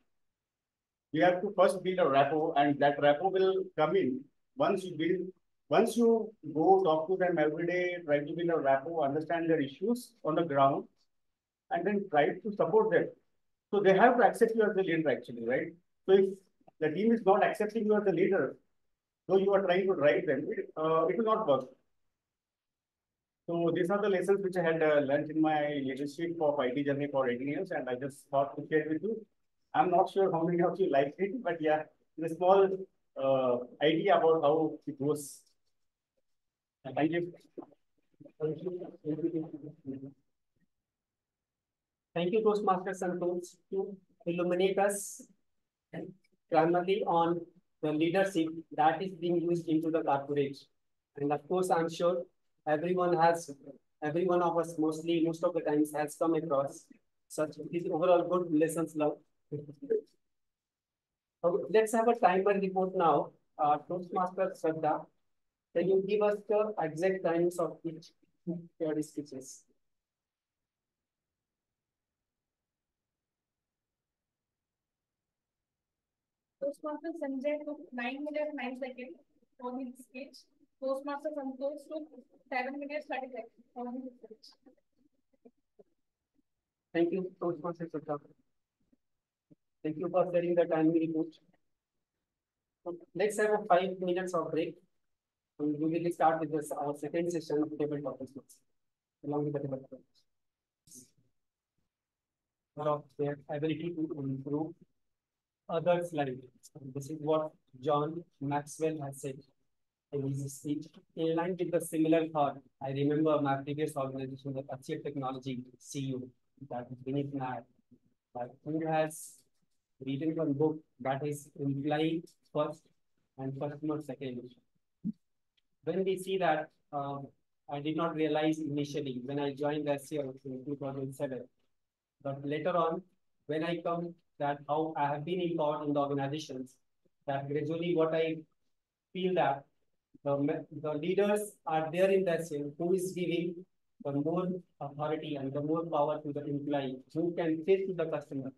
Speaker 2: You have to first build a rapport, and that rapport will come in once you go talk to them every day, try to build a rapport, understand their issues on the ground, and then try to support them. So they have to accept you as the leader actually, right? So if the team is not accepting you as the leader, though you are trying to drive them, it will not work. So these are the lessons which I had learned in my leadership of IT journey for 18 years, and I just thought to share with you. I'm not sure how many of you liked it, but yeah, the small idea about how it goes. Thank you.
Speaker 4: Thank you, Toastmasters and Tools, to illuminate us primarily on the leadership that is being used into the corporate. And of course, I'm sure every one of us most of the times has come across such these overall good lessons learned. Okay, let's have a timer report now. Toastmaster Shraddha, can you give us the exact times of each your speeches?
Speaker 3: Toastmaster Sanjay took 9 minutes 9 seconds for his speech. Toastmaster Santosh took 7 minutes 30 seconds for his speech.
Speaker 4: Thank you, Toastmaster Shraddha. Thank you for sharing the timely report. So let's have a 5 minutes of break. And we will start with this our second session of table topics along with the table topics. Of their ability to improve others' lives. This is what John Maxwell has said in his speech. In line with the similar thought, I remember my previous organization, the Achieve Technology CEO, that is Vinith Nair, who has written one book that is Employee First and Customer Second. When we see that, I did not realize initially when I joined this year in 2007, but later on, when I come that how I have been involved in the organizations, that gradually what I feel that the leaders are there in that scene who is giving the more authority and the more power to the employee, who can face to the customer,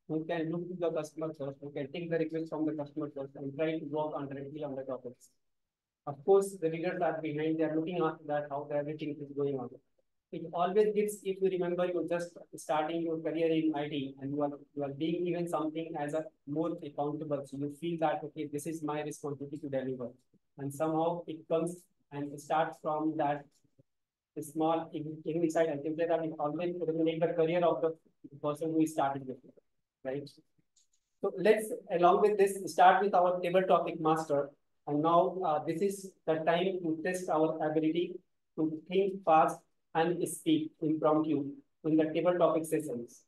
Speaker 4: who can look to the customer first, who can take the request from the customer first and try to work on directly on the topics. Of course, the leaders are behind, they are looking after that, how everything is going on. It always gives, if you remember, you're just starting your career in IT and you are being given something as a more accountable. So you feel that, okay, this is my responsibility to deliver. And somehow it comes and it starts from that small inside and things like that. It always eliminate the career of the person who is started with, right? So let's, along with this, start with our table topic master. And now this is the time to test our ability to think fast and speak impromptu in the table topic sessions.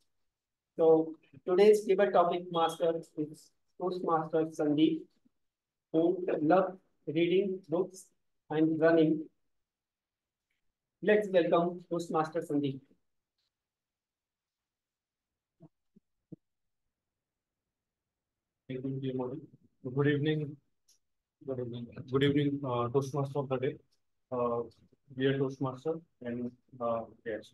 Speaker 4: So today's table topic master is Toastmaster Sandeep, who loves reading books and running. Let's welcome Toastmaster Sandeep.
Speaker 2: Thank you, Good evening. Good evening. Good evening, Toastmaster of the day. Dear Toastmaster and guests.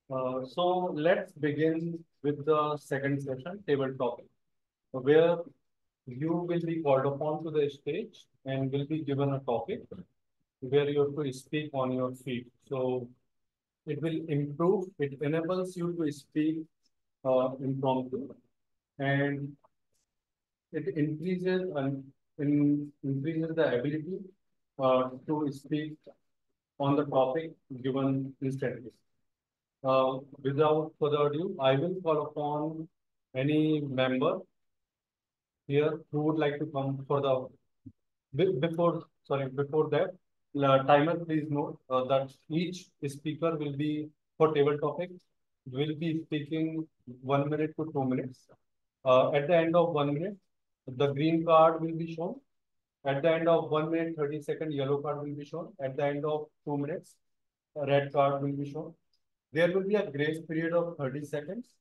Speaker 2: So let's begin with the second session, table topic, where you will be called upon to the stage and will be given a topic where you have to speak on your feet. So it will improve, it enables you to speak impromptu. And it increases the ability to speak on the topic given instantly. Without further ado, I will call upon any member here who would like to come for the before that, timer, please note that each speaker will be for table topic will be speaking 1 minute to 2 minutes. At the end of 1 minute, the green card will be shown. At the end of 1 minute 30 seconds, yellow card will be shown. At the end of 2 minutes, a red card will be shown. There will be a grace period of 30 seconds.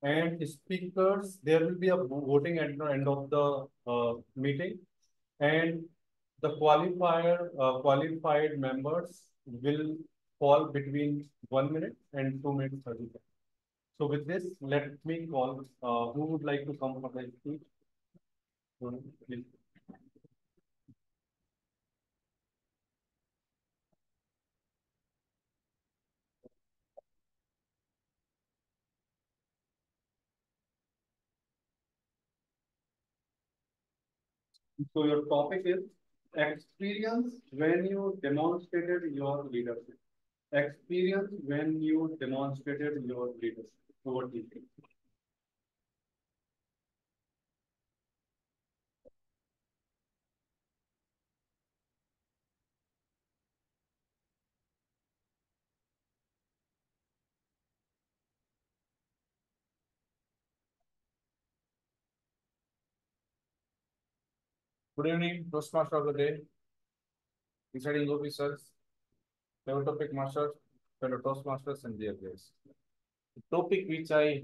Speaker 2: And speakers, there will be a voting at the end of the meeting. And the qualified members will fall between 1 minute and 2 minutes 30 seconds. So with this, let me call who would like to come for the speech. Please. So your topic is experience when you demonstrated your leadership. Experience when you demonstrated your leadership. Over to you.
Speaker 5: Good evening, Toastmaster of the day, deciding officers, fellow topic masters, fellow Toastmasters, and dear guests. The topic which I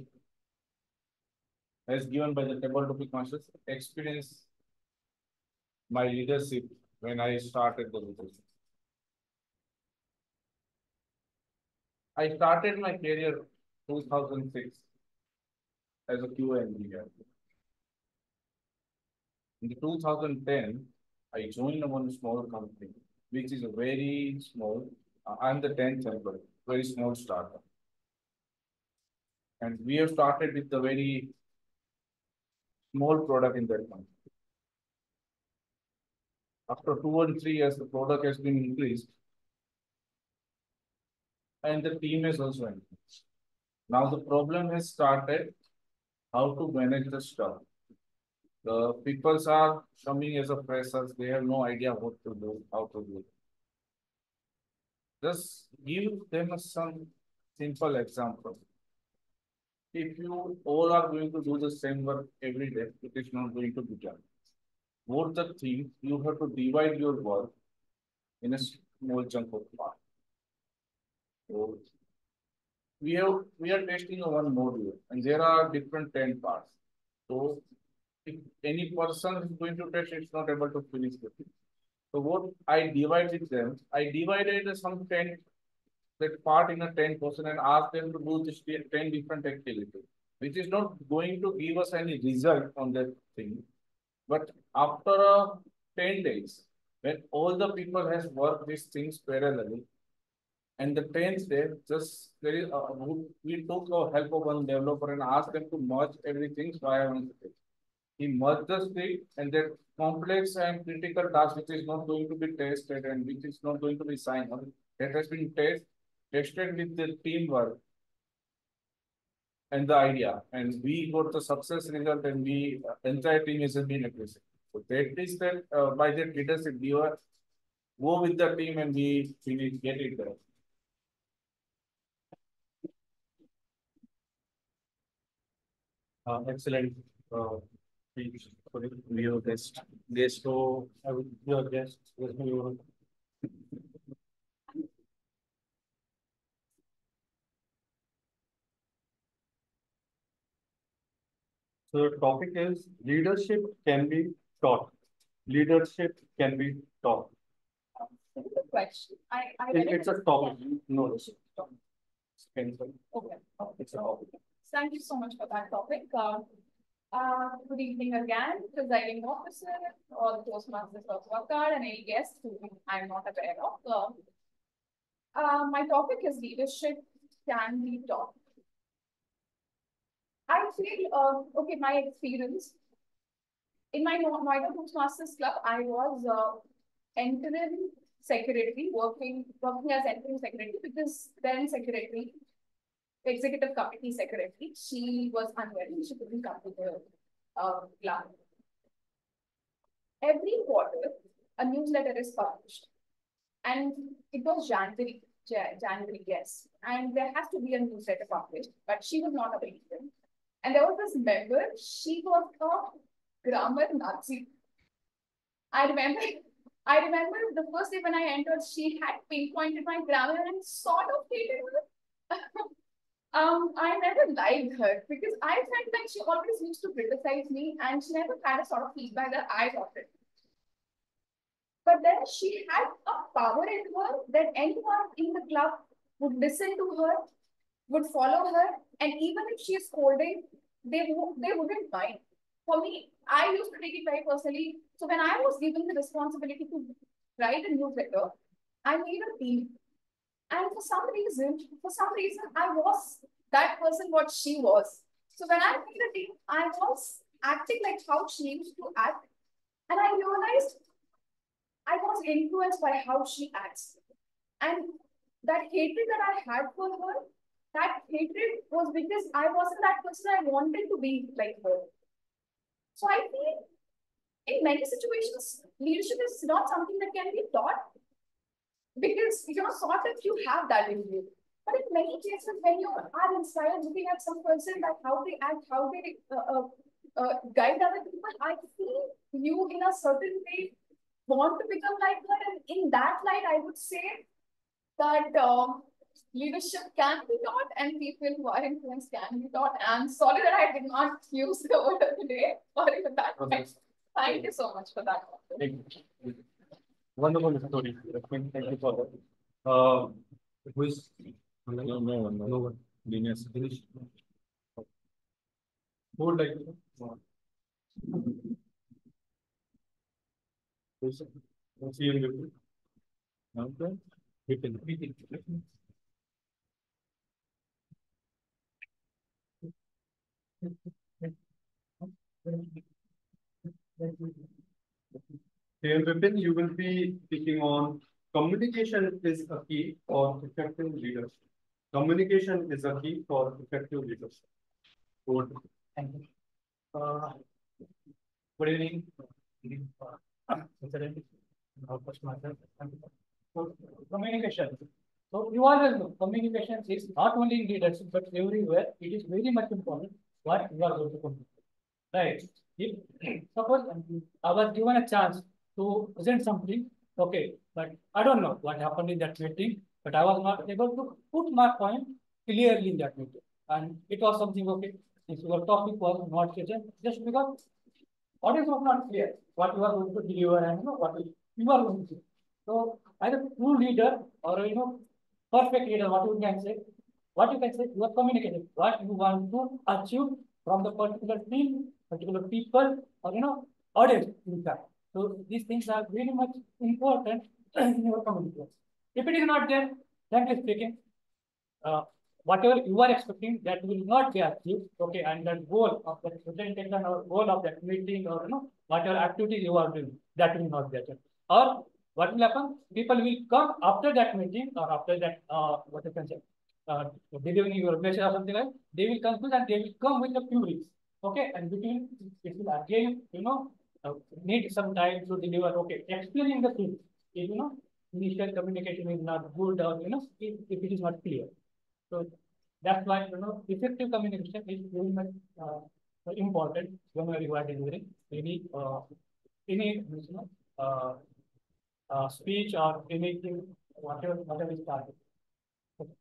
Speaker 5: as given by the table topic masters experience my leadership when I started the leadership. I started my career 2006 as a QA engineer. In the 2010, I joined one small company, which is a very small, I'm the 10th employee, very small startup. And we have started with a very small product in that company. After 2 and 3 years, the product has been increased and the team has also increased. Now the problem has started how to manage the stuff. The people are coming as a freshers, they have no idea what to do, how to do. Just give them some simple example. If you all are going to do the same work every day, it is not going to be done. What the thing, you have to divide your work in a small chunk of part. So we are testing one module and there are different 10 parts. So if any person is going to test, it's not able to finish the thing. So what I divided them, I divided some 10 that part in a 10% and ask them to do this 10 different activities, which is not going to give us any result on that thing. But after 10 days, when all the people has worked these things parallelly, and the 10th day, just there is we took the help of one developer and asked them to merge everything via one script. He merged the script and that complex and critical task which is not going to be tested and which is not going to be signed on, that has been tested with the teamwork and the idea, and we got the success result, and we entire team has been aggressive. So that is that by that leadership, we are go with the team and we finish get it done.
Speaker 2: Excellent speech.
Speaker 5: Your guest.
Speaker 2: So I will your guest. So the topic is leadership can be taught. Leadership can be taught.
Speaker 3: The question. I read
Speaker 2: It's a topic. No, it's
Speaker 3: Okay.
Speaker 2: a topic.
Speaker 3: Thank you so much for that topic. Good evening again, presiding officer, all the Toastmasters of Wakar, and any guests who I'm not aware of. My topic is leadership can be taught. I feel, okay, my experience in my Noida Toastmasters Club, I was interim secretary, working as interim secretary because then secretary, executive committee secretary, she was unwell. She couldn't come to the club. Every quarter, a newsletter is published, and it was January, yes. And there has to be a newsletter published, but she was not available. And there was this member, she was a grammar Nazi. I remember, I remember the first day when I entered, she had pinpointed my grammar and sort of hated her. I never liked her because I felt like she always used to criticize me and she never had a sort of feedback that I wanted. But then she had a power in her that anyone in the club would listen to her, would follow her, and even if she is scolding, they wouldn't mind. For me, I used to take it very personally. So when I was given the responsibility to write a newsletter, I made a team. And for some reason, I was that person what she was. So when I made a team, I was acting like how she used to act. And I realized I was influenced by how she acts. And that hatred that I had for her, that hatred was because I wasn't that person I wanted to be like her. So I feel in many situations, leadership is not something that can be taught because sort of you have that in you. But in many cases, when you are inspired looking at some person, like how they act, how they guide other people, I feel you in a certain way want to become like her. And in that light, I would say that leadership can be taught and people who are influenced can be taught. And sorry that I did not use the word of the day or even that.
Speaker 2: Okay.
Speaker 3: Thank you so much for that.
Speaker 2: Thank you. Wonderful story. Thank you for that. Who is
Speaker 5: No one.
Speaker 2: Genius. Who would like to? CM
Speaker 5: Okay.
Speaker 2: Vipin. CM Vipin, you will be speaking on communication is a key for effective leadership. Communication is a key for effective leadership. Over to you.
Speaker 8: Thank you. Good evening. So, communication. So you always know communication is not only in leadership but everywhere. It is very much important what you are going to communicate. Right? If suppose I was given a chance to present something, okay, but I don't know what happened in that meeting, but I was not able to put my point clearly in that meeting, and it was something okay. If your topic was not present, just because audience was not clear what you are going to deliver and what you are going to do. So either true leader or perfect leader, what you can say, you are communicating what you want to achieve from the particular team, particular people, or audience in fact. So these things are very much important in your communication. If it is not there, frankly speaking, uh, whatever you are expecting that will not be achieved. Okay, and the goal of that presentation or goal of that meeting or whatever activities you are doing, that will not be achieved. Or what will happen? People will come after that meeting or after that what you can say delivering your message or something like they will conclude and they will come with the queries. Okay, and between it will again need some time to deliver. Okay, explaining the thing. If initial communication is not good or if it is not clear. So that's why effective communication is very much important whenever you are delivering any uh, speech or anything whatever is targeted. Okay.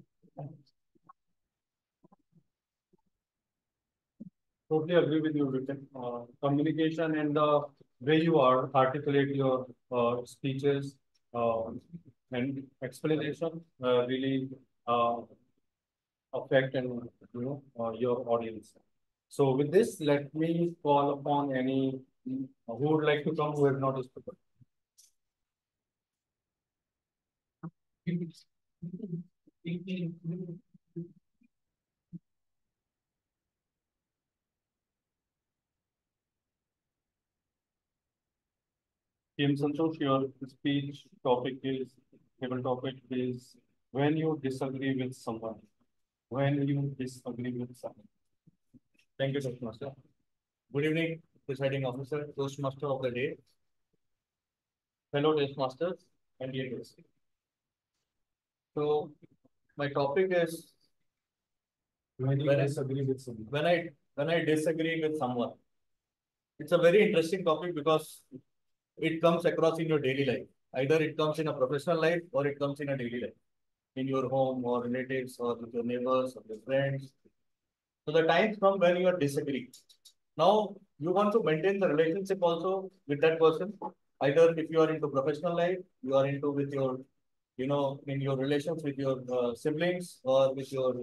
Speaker 2: Totally agree with you, Vipin. Communication and the way you are articulate your speeches and explanation really affect and your audience. So with this, let me call upon any who would like to come who have not spoken. PM Santosh, your speech topic is, table topic is when you disagree with someone. When you disagree with someone.
Speaker 1: Thank you, Toastmaster. Good evening, presiding officer, Toastmaster of the day, fellow Toastmasters, and dear guests. So, my topic is
Speaker 2: When you
Speaker 1: When I-
Speaker 2: disagree with someone.
Speaker 1: when I disagree with someone. It's a very interesting topic because it comes across in your daily life. Either it comes in a professional life or it comes in a daily life, in your home or relatives or with your neighbors or your friends. So the times come when you are disagree. Now you want to maintain the relationship also with that person. Either if you are into professional life, you are into with your, in your relations with your siblings or with your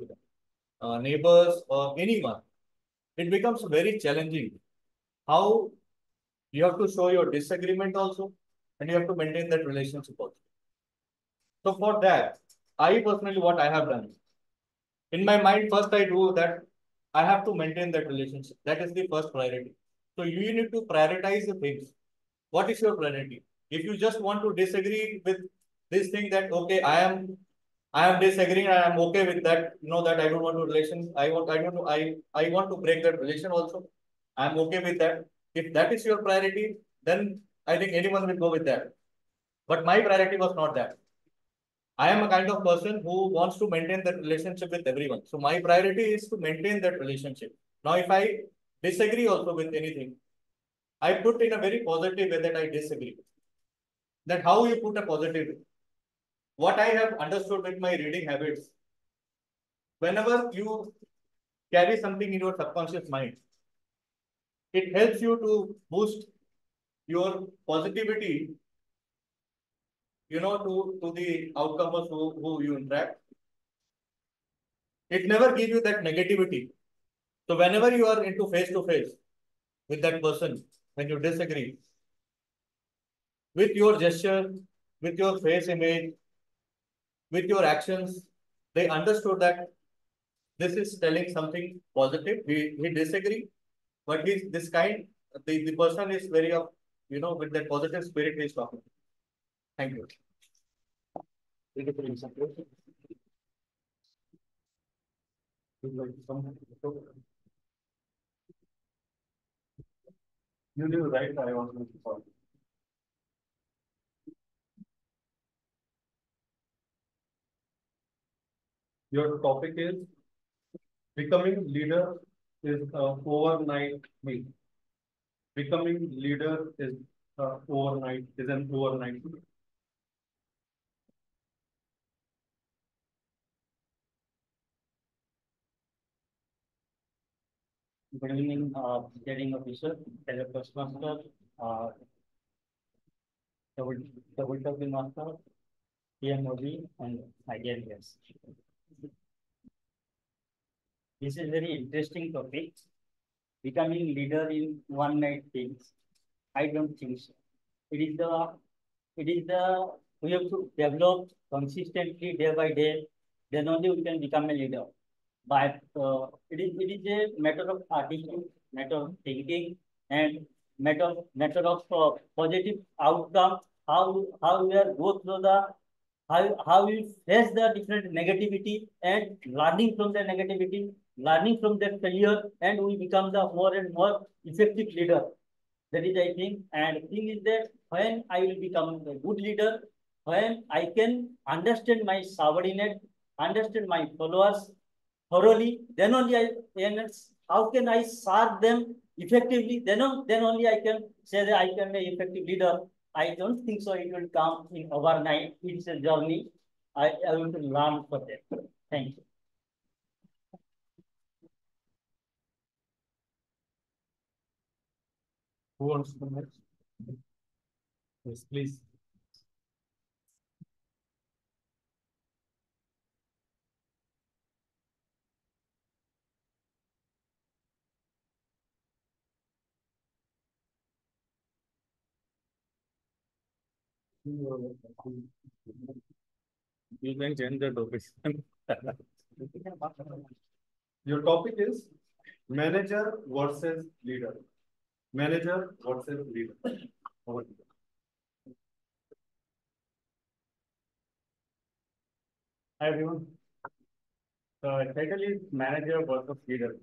Speaker 1: neighbors or anyone. It becomes very challenging. How you have to show your disagreement also, and you have to maintain that relationship also. So for that, I personally what I have done in my mind, first I do that I have to maintain that relationship. That is the first priority. So you need to prioritize the things. What is your priority? If you just want to disagree with this thing that okay, I am disagreeing and I am okay with that, that I don't want to relation, I want to break that relation also. I am okay with that. If that is your priority, then I think anyone will go with that. But my priority was not that. I am a kind of person who wants to maintain that relationship with everyone. So my priority is to maintain that relationship. Now, if I disagree also with anything, I put in a very positive way that I disagree. That how you put a positive. What I have understood with my reading habits, whenever you carry something in your subconscious mind, it helps you to boost your positivity, to the outcomers who you interact. It never gives you that negativity. So whenever you are into face to face with that person, when you disagree, with your gesture, with your face image, with your actions, they understood that this is telling something positive. He disagree, but he's this kind. The person is very of with that positive spirit he's talking. Thank you. Thank you for your support.
Speaker 2: You do right, I want to follow. Your topic is becoming leader is overnight thing. Becoming leader is overnight is an overnight thing.
Speaker 8: Good evening, presiding officer, fellow Toastmaster, uh, double master, PMOD, and ideal guests. This is very interesting topic. Becoming leader in one night things. I don't think so. It is the we have to develop consistently day by day. Then only we can become a leader. But it is a matter of attitude, matter of thinking, and matter of positive outcome. How we are go through the how we face the different negativity and learning from the negativity, learning from that failure, and we become the more and more effective leader. That is, I think, and thing is that when I will become a good leader, when I can understand my subordinate, understand my followers thoroughly, then only and how can I serve them effectively? Then only I can say that I can be an effective leader. I don't think so. It will come in overnight. It's a journey. I want to learn for that. Thank you.
Speaker 2: Who wants to next? Yes, please.
Speaker 1: You can change the topic.
Speaker 2: Your topic is manager versus leader. Manager versus leader. Over to you. Hi everyone. The title is Manager versus Leader.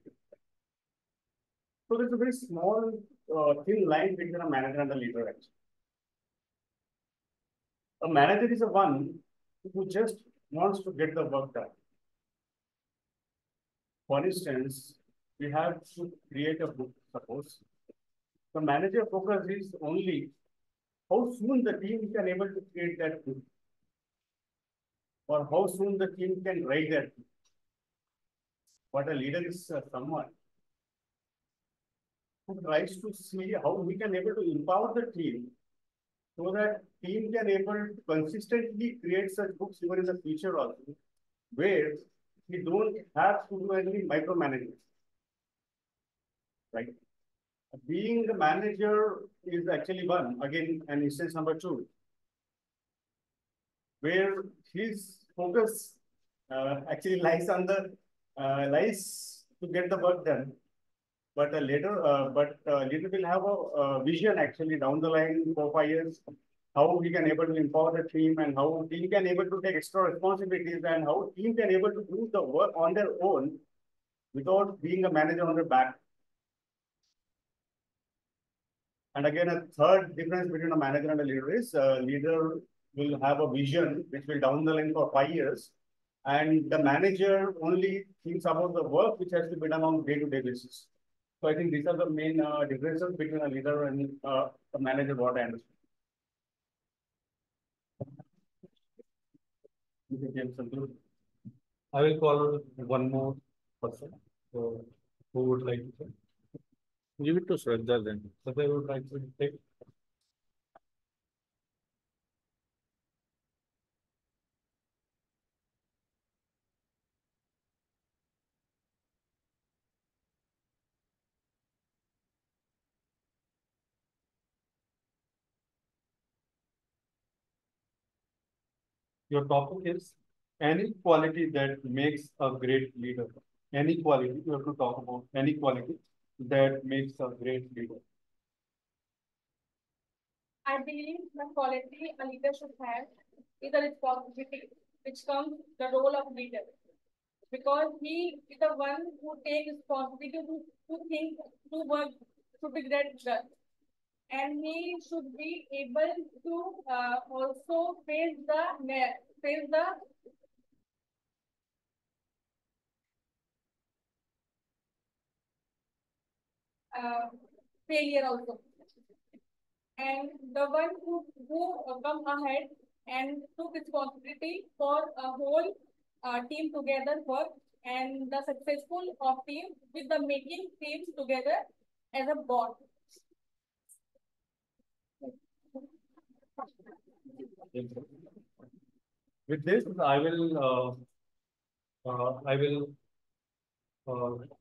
Speaker 2: So there's a very small, thin line between a manager and a leader actually. A manager is a one who just wants to get the work done. For instance, we have to create a book, suppose. The manager focus is only how soon the team can able to create that book, or how soon the team can write that book. But a leader is someone who tries to see how we can able to empower the team so that team can able to consistently create such books even in the future also, where we don't have to do any micromanagement, right? Being the manager is actually one, again, an instance number two, where his focus actually lies on the lies to get the work done. But a leader will have a vision actually down the line for 5 years, how we can able to empower the team and how team can able to take extra responsibilities and how team can able to do the work on their own without being a manager on their back. And again, a third difference between a manager and a leader is leader will have a vision which will down the line for 5 years, and the manager only thinks about the work which has to be done on day-to-day basis. So I think these are the main differences between a leader and a manager, what I understand. I will call one more person. So who would like to say?
Speaker 5: Give it to Shraddha then.
Speaker 2: Shraddha would like to take. Your topic is any quality that makes a great leader. Any quality, you have to talk about any quality that makes a great leader.
Speaker 3: I believe the quality a leader should have is a responsibility, which comes the role of leader. Because he is the one who takes responsibility to think, to work, to be get done. And he should be able to also face the uh, failure also. And the one who come ahead and took responsibility for a whole team together work and the successful of team with the making teams together as a bond.
Speaker 2: With this, I will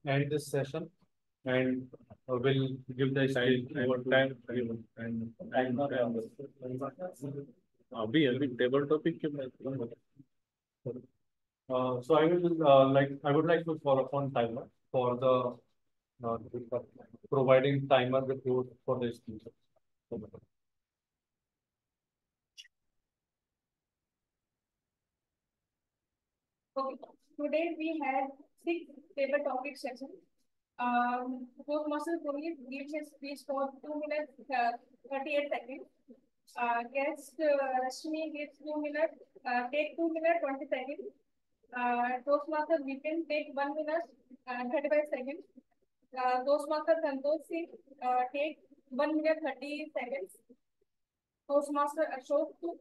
Speaker 2: end this session and will give the speech over time.
Speaker 5: अभी table topic के
Speaker 2: So I would like to call upon timer for the providing timer report for the speech.
Speaker 3: Okay. Today we had 6 paper topic sessions. Toastmaster Puneet gives his speech for 2 minutes 38 seconds. Guest Rashmi gives 2 minutes, take 2 minutes 20 seconds. Toastmaster Vipin take 1 minute 35 seconds. Toastmaster Santosh Singh take 1 minute 30 seconds. Toastmaster Ashok took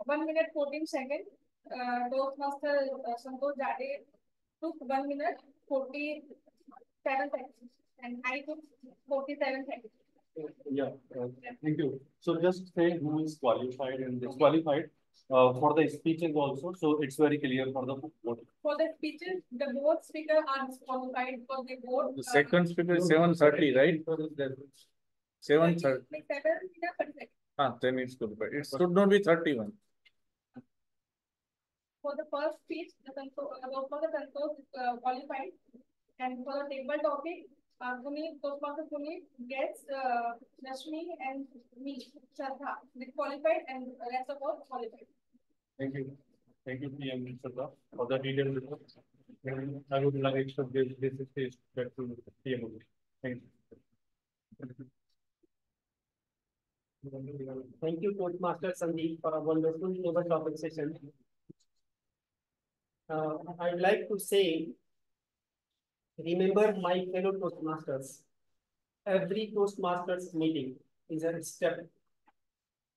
Speaker 3: 1 minute 14 seconds. Toastmaster Santosh Jade took 1 minute 47 seconds. And I took 47 seconds.
Speaker 2: Yeah, thank you. So just say who is qualified and disqualified for the speeches also. So it's very clear for the vote.
Speaker 3: For the speeches, the both speakers are disqualified for the vote.
Speaker 5: The second speaker is 7:30, right? 7:30.
Speaker 3: 7
Speaker 5: Ah, then it's good. But it should not be 31.
Speaker 3: For the first speech, the Santosh is qualified. And for the table topic, Toastmaster Puneet gets Rashmi and me, Shraddha, disqualified, and rest of all qualified.
Speaker 2: Thank you. Thank you, PM Minister, for the detailed report. And I would like to give this stage back to PM. Thank you.
Speaker 4: Thank you, Toastmaster Sandeep, for a wonderful global topic session. I'd like to say, remember my fellow Toastmasters, every Toastmasters meeting is a step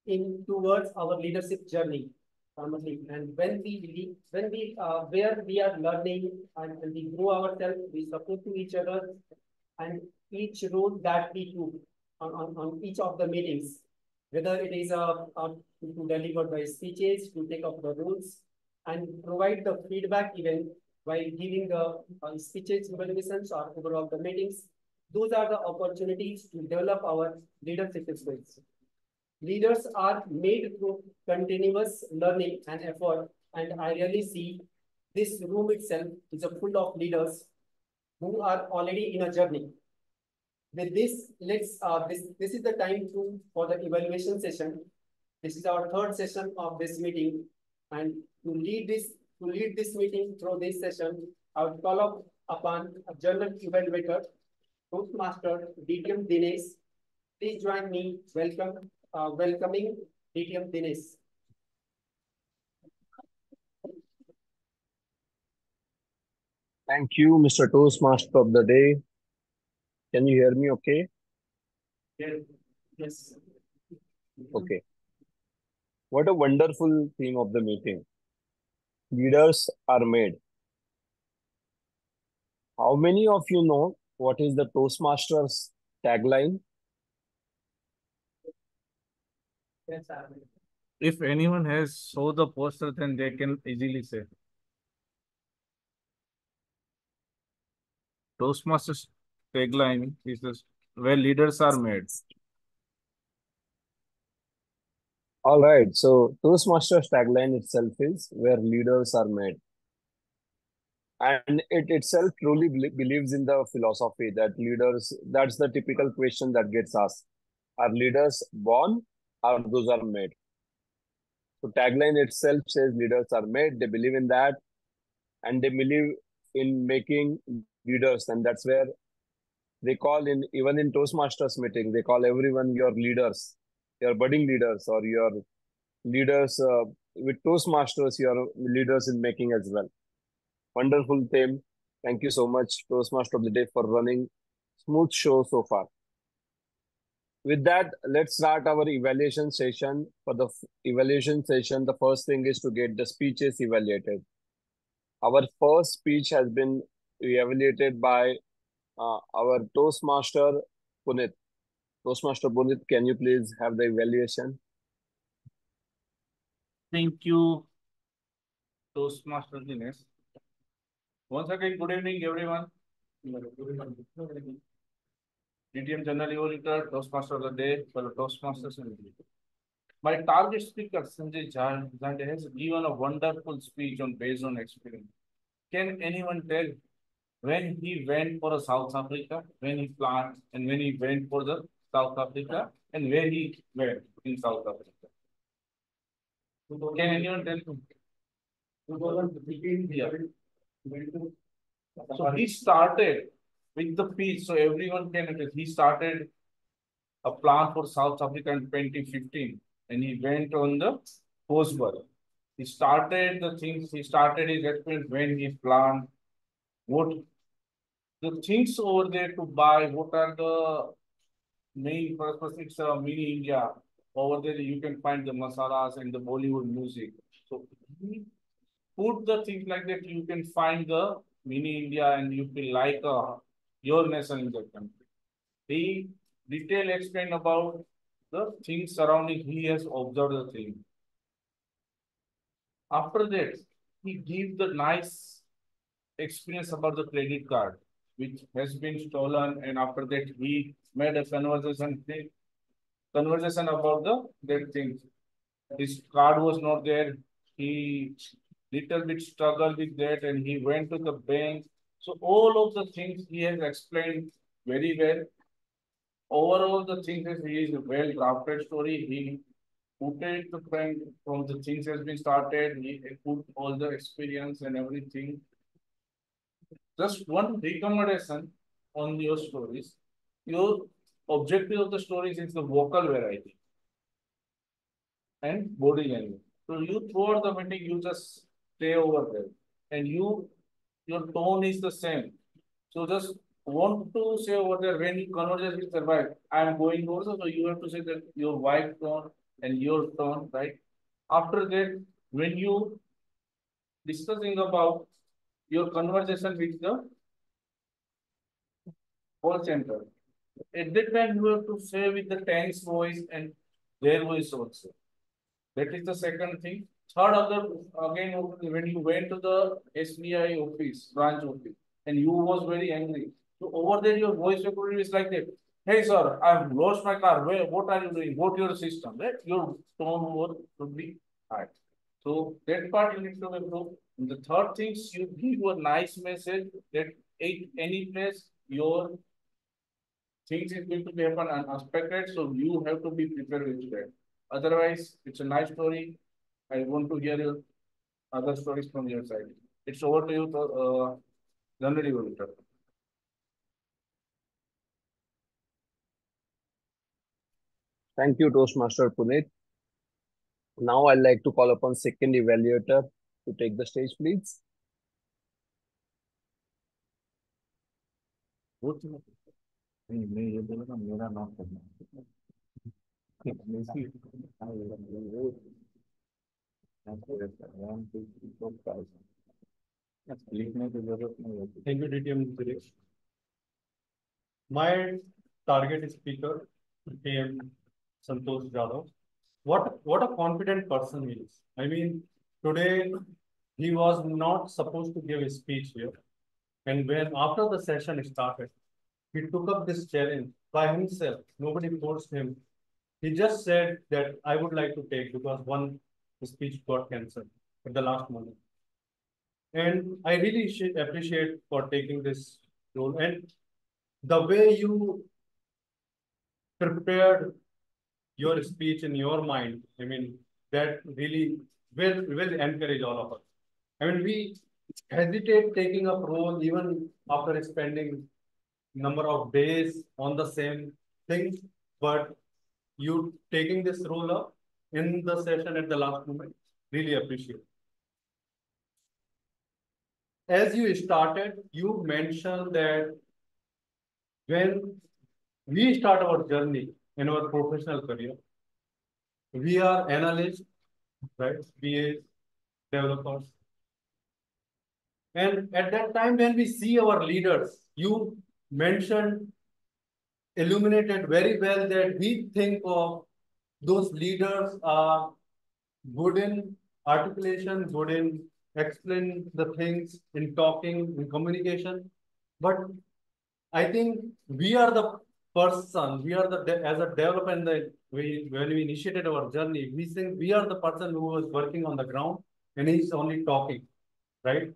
Speaker 4: in towards our leadership journey. And where we are learning and we grow ourselves, we support to each other, and each role that we do on each of the meetings, whether it is to deliver the speeches, to take up the rules, and provide the feedback even while giving the speeches, evaluations, or overall the meetings. Those are the opportunities to develop our leadership skills. Leaders are made through continuous learning and effort, and I really see this room itself is a full of leaders who are already in a journey. With this, this is the time for the evaluation session. This is our third session of this meeting, and to lead this meeting through this session, I would call up upon a journal evaluator, Toastmaster DTM Dinesh. Please join me. Welcoming DTM Dinesh.
Speaker 6: Thank you, Mr. Toastmaster of the day. Can you hear me okay?
Speaker 4: Yes.
Speaker 6: Okay. What a wonderful theme of the meeting. Leaders are made. How many of you know what is the Toastmasters tagline?
Speaker 4: Yes, sir.
Speaker 5: If anyone has saw the poster, then they can easily say. Toastmasters tagline is this, where leaders are made.
Speaker 6: All right. So Toastmasters tagline itself is where leaders are made. And it itself truly believes in the philosophy that leaders, that's the typical question that gets asked. Are leaders born or those are made? So tagline itself says leaders are made. They believe in that, and they believe in making leaders, and that's where they call in, even in Toastmasters meeting, they call everyone your leaders, your budding leaders, or your leaders with Toastmasters, your leaders in making as well. Wonderful theme. Thank you so much, Toastmaster of the day, for running smooth show so far. With that, let's start our evaluation session. For the evaluation session, the first thing is to get the speeches evaluated. Our first speech has been evaluated by our Toastmaster Punit. Toastmaster Punit, can you please have the evaluation?
Speaker 5: Thank you, Toastmaster Dinesh. Once again, good evening, everyone. DTM General Evaluator, Toastmaster of the day, fellow Toastmasters. My target speaker, Sanjay Zande, has given a wonderful speech on based on experience. Can anyone tell when he went for a South Africa, when he planned, and when he went for the South Africa, and where he went in South Africa? Can anyone tell me? Yeah. So he started with the piece, so everyone can attest. He started a plan for South Africa in 2015, and he went on the Postball. He started the things, he started his experience when he planned what the things over there to buy, what are the main purpose. It's a mini India. Over there you can find the masalas and the Bollywood music. So he put the things like that, you can find the mini India and you feel like your nation in that country. He detail explained about the things surrounding, he has observed the thing. After that, he gives the nice experience about the credit card, which has been stolen, and after that he made a conversation about the that things. His card was not there. He little bit struggled with that, and he went to the bank. So all of the things he has explained very well. Overall, the thing is he is a well drafted story. He put the friend from the things has been started, he put all the experience and everything. Just one recommendation on your stories. Your objective of the stories is the vocal variety and body language. So you throughout the meeting, you just stay over there and your tone is the same. So just want to say over there when you conversation with your wife, I am going also, so you have to say that your wife tone and your tone, right? After that, when you discussing about your conversation with the call center, at that time you have to say with the tense voice and their voice also. That is the second thing. Third, other again, when you went to the SBI office, branch office, and you was very angry. So over there, your voice recording is like that. Hey sir, I've lost my car. Where? What are you doing? Go to your system. Right? Your tone would be high. So that part you need to improve. And the third thing, you give a nice message that at any place your things is going to be happen unexpected, so you have to be prepared with that. Otherwise, it's a nice story. I want to hear your other stories from your side. It's over to you, Janadi Victor.
Speaker 6: Thank you, Toastmaster Puneet. Now I'd like to call upon second evaluator to take the stage, please.
Speaker 5: मैं ये बोला ना मेरा नाम करना लिखने की जरूरत नहीं होती.
Speaker 2: Thank you, DTM. My target speaker became Santosh Jadhav. What a confident person he is. I mean, today he was not supposed to give a speech here. And when after the session started, he took up this challenge by himself. Nobody forced him. He just said that I would like to take because one speech got cancelled at the last moment. And I really appreciate for taking this role. And the way you prepared your speech in your mind, I mean, that really will encourage all of us. I mean, we hesitate taking up role even after spending number of days on the same thing, but you taking this role up in the session at the last moment, really appreciate. As you started, you mentioned that when we start our journey in our professional career, we are analysts, right? BAs, developers. And at that time, when we see our leaders, you mentioned, illuminated very well that we think of those leaders are good in articulation, good in explain the things, in talking, in communication. But I think we are the person, we are as a development, when we initiated our journey, we think we are the person who was working on the ground and he's only talking, right?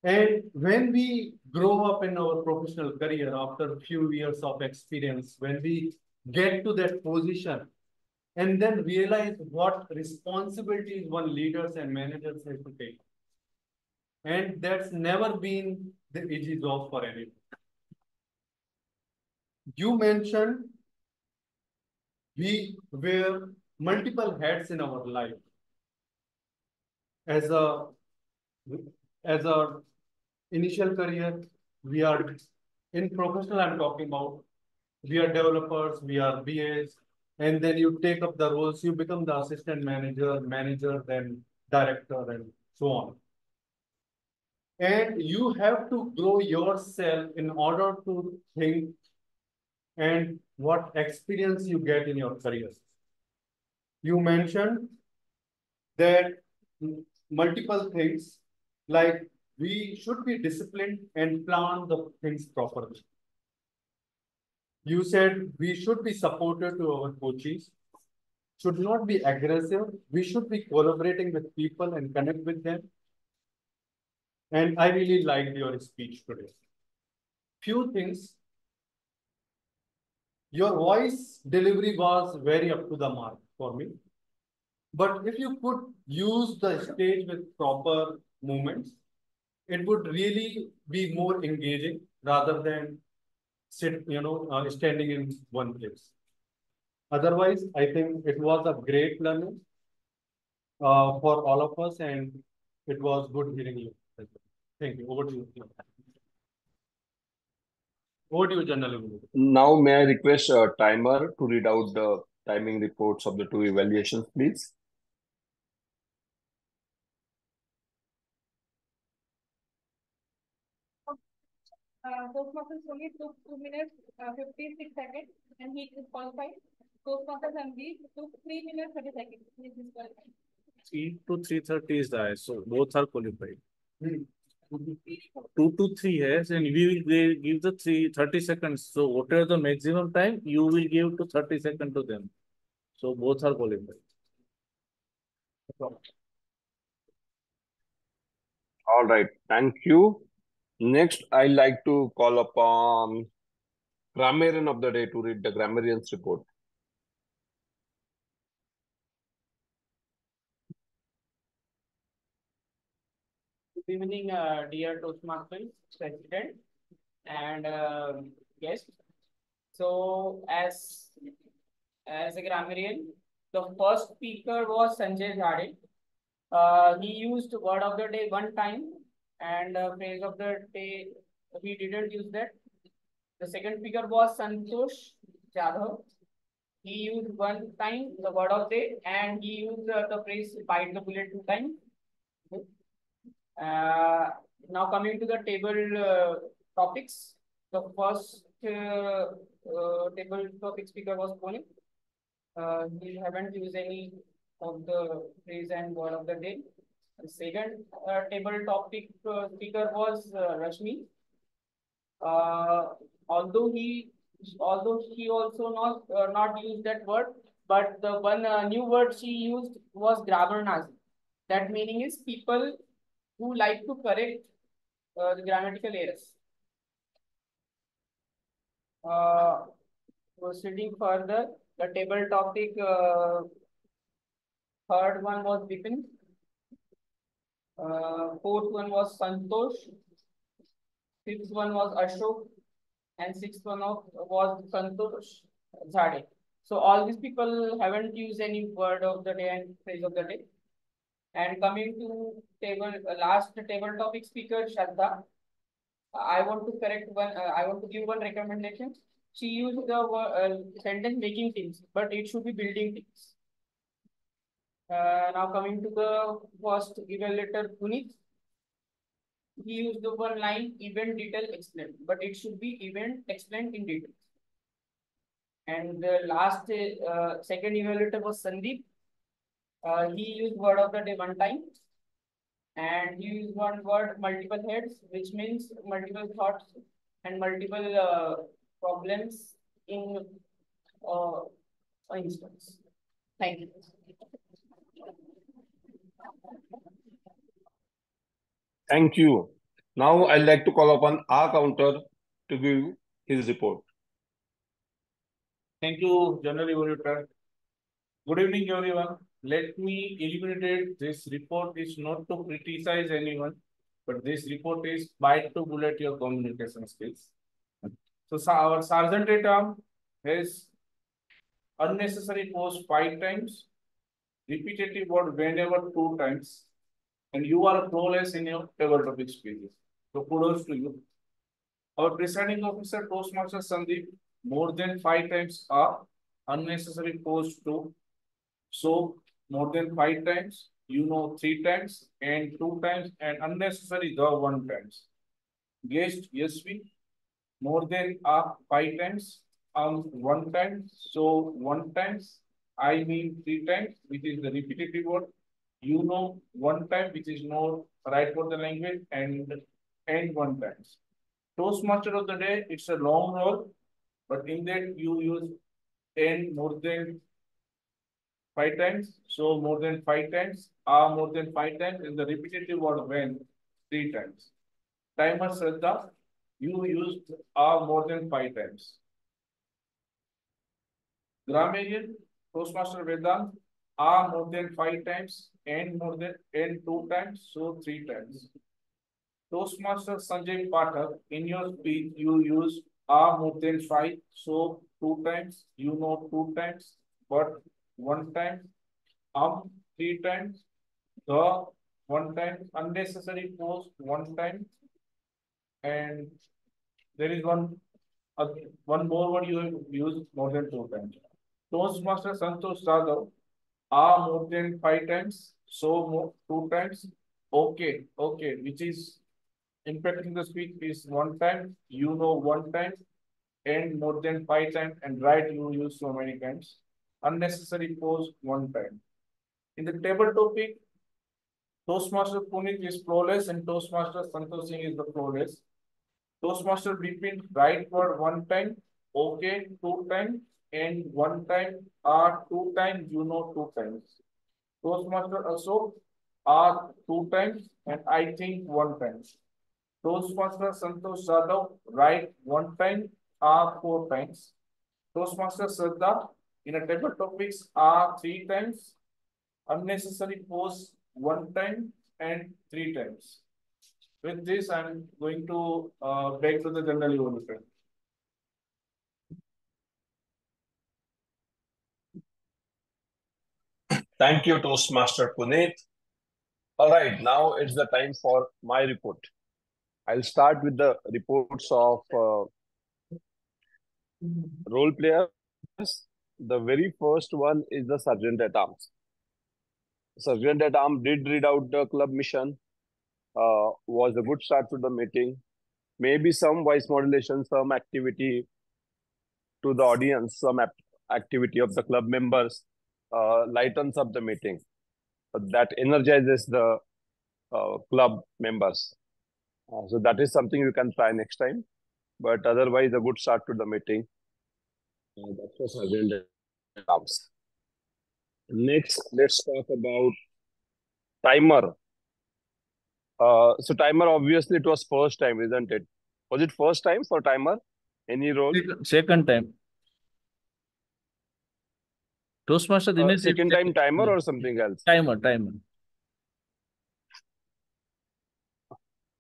Speaker 2: And when we grow up in our professional career after a few years of experience, when we get to that position and then realize what responsibilities one leaders and managers have to take. And that's never been the easy job for anyone. You mentioned we wear multiple hats in our life. As a initial career, we are in professional, I'm talking about, we are developers, we are BAs, and then you take up the roles, you become the assistant manager, then director, and so on. And you have to grow yourself in order to think and what experience you get in your career. You mentioned that multiple things, like we should be disciplined and plan the things properly. You said we should be supportive to our coaches, should not be aggressive. We should be collaborating with people and connect with them. And I really liked your speech today. Few things. Your voice delivery was very up to the mark for me. But if you could use the stage with proper movements, it would really be more engaging rather than standing in one place. Otherwise, I think it was a great learning for all of us, and it was good hearing you. Thank you. Over to you. Over to you, General.
Speaker 6: Now, may I request a timer to read out the timing reports of the two evaluations, please?
Speaker 3: Toastmasters only took 2 minutes, 56 seconds, and he is qualified. Toastmasters and we took 3 minutes, 30 seconds. He is disqualified.
Speaker 5: 3 to 3:30 is the ISO. Both are qualified. 2 to 3 has, and we will give the 30 seconds. So whatever the maximum time, you will give to 30 seconds to them. So both are qualified.
Speaker 6: All right, thank you. Next, I like to call upon grammarian of the day to read the grammarian's report.
Speaker 7: Good evening, dear Toastmasters President and guests. So, as a grammarian, the first speaker was Sanjay Jade. He used word of the day one time, and phrase of the day he didn't use that. The second speaker was Santosh Jadhav. He used one time the word of day, and he used the phrase "bite the bullet" two times. Now coming to the table topics, the first table topic speaker was Pony. We haven't used any of the phrase and word of the day. The second table topic speaker was Rashmi. Uh, although he although she also not used that word, but the one new word she used was grammar nazi. That meaning is people who like to correct the grammatical errors. Proceeding further, the table topic third one was Vipin. Fourth one was Santosh. Fifth one was Ashok, and sixth one was Santosh Jade. So all these people haven't used any word of the day and phrase of the day. And coming to table last table topic speaker Shraddha, I want to correct one. I want to give one recommendation. She used the sentence making things, but it should be building things. Now coming to the first given letter Puneet, he used the one line event detail explained, but it should be event explained in detail. And the last second evaluator was Sandeep. He used word of the day one time, and he used one word multiple heads, which means multiple thoughts and multiple problems in uh, instance. Thank you.
Speaker 6: Thank you. Now, I'd like to call upon our counter to give his report.
Speaker 5: Thank you, General Evaluator. Good evening, everyone. Let me illuminate this report is not to criticize anyone, but this report is bite to bullet your communication skills. So our sergeant at arms has unnecessary pause 5 times, repetitive word whenever 2 times, and you are flawless in your table topic speeches. So kudos to you. Our presiding officer, Toastmaster Sandeep, more than 5 times are unnecessary pause 2. So more than 5 times, 3 times and 2 times, and unnecessary the 1 times. Guest, yes, we more than 5 times, 1 time. So 1 times, I mean 3 times, which is the repetitive word. 1 time, which is more right for the language, and 1 times. Toastmaster of the day, it's a long role, but in that you use 10 more than 5 times. So more than 5 times, more than 5 times, and the repetitive word when 3 times. Timer Shraddha, you used more than 5 times. Grammarian, Toastmaster Vedant, are more than 5 times, and more than and 2 times, so 3 times. Toastmaster Sanjay Pathak, in your speech, you use are more than 5, so 2 times, 2 times, but 1 time, 3 times, the 1 time, unnecessary pause 1 time, and there is uh, one more word you have used more than 2 times. Toastmaster Santosh Sadhav are more than 5 times, so more 2 times. Okay, which is impacting the speech is 1 time, 1 time, and more than 5 times, and right you use so many times. Unnecessary pause 1 time. In the table topic, Toastmaster Puneet is flawless and Toastmaster Santosh Singh is the flawless. Toastmaster repeat right word 1 time, okay 2 times, and 1 time, 2 times, 2 times. Toastmaster Ashok are 2 times, and I think 1 time. Toastmaster Santosh Jadhav right 1 time, 4 times. Toastmaster Shraddha in a table topics are 3 times. Unnecessary pause 1 time and 3 times. With this, I'm going to back to the general evolution.
Speaker 6: Thank you, Toastmaster Puneet. All right, now it's the time for my report. I'll start with the reports of role players. The very first one is the Sergeant at Arms. Sergeant at Arms did read out the club mission, was a good start to the meeting. Maybe some voice modulation, some activity to the audience, some activity of the club members lightens up the meeting. That energizes the club members. So that is something you can try next time. But otherwise, a good start to the meeting. That was Sergeant at Arms. Next, let's talk about timer. So timer, obviously, it was first time, isn't it? Was it first time for timer? Any role?
Speaker 5: Second time. Toastmaster Dinesh
Speaker 6: Second time timer or something else?
Speaker 5: Timer.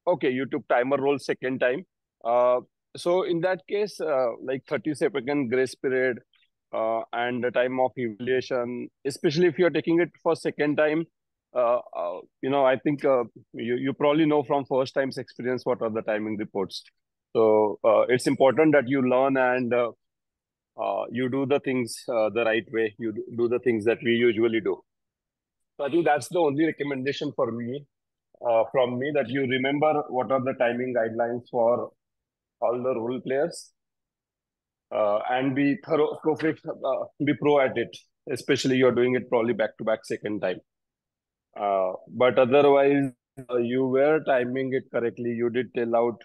Speaker 6: Okay, you took timer role second time. So in that case, like 30-second grace period and the time of evaluation, especially if you're taking it for second time, I think you probably know from first time's experience what are the timing reports. So it's important that you learn and you do the things the right way. You do the things that we usually do. So I think that's the only recommendation for me, from me, that you remember what are the timing guidelines for all the role players, and be thorough, be pro at it. Especially you're doing it probably back to back second time. But otherwise, you were timing it correctly. You did tell out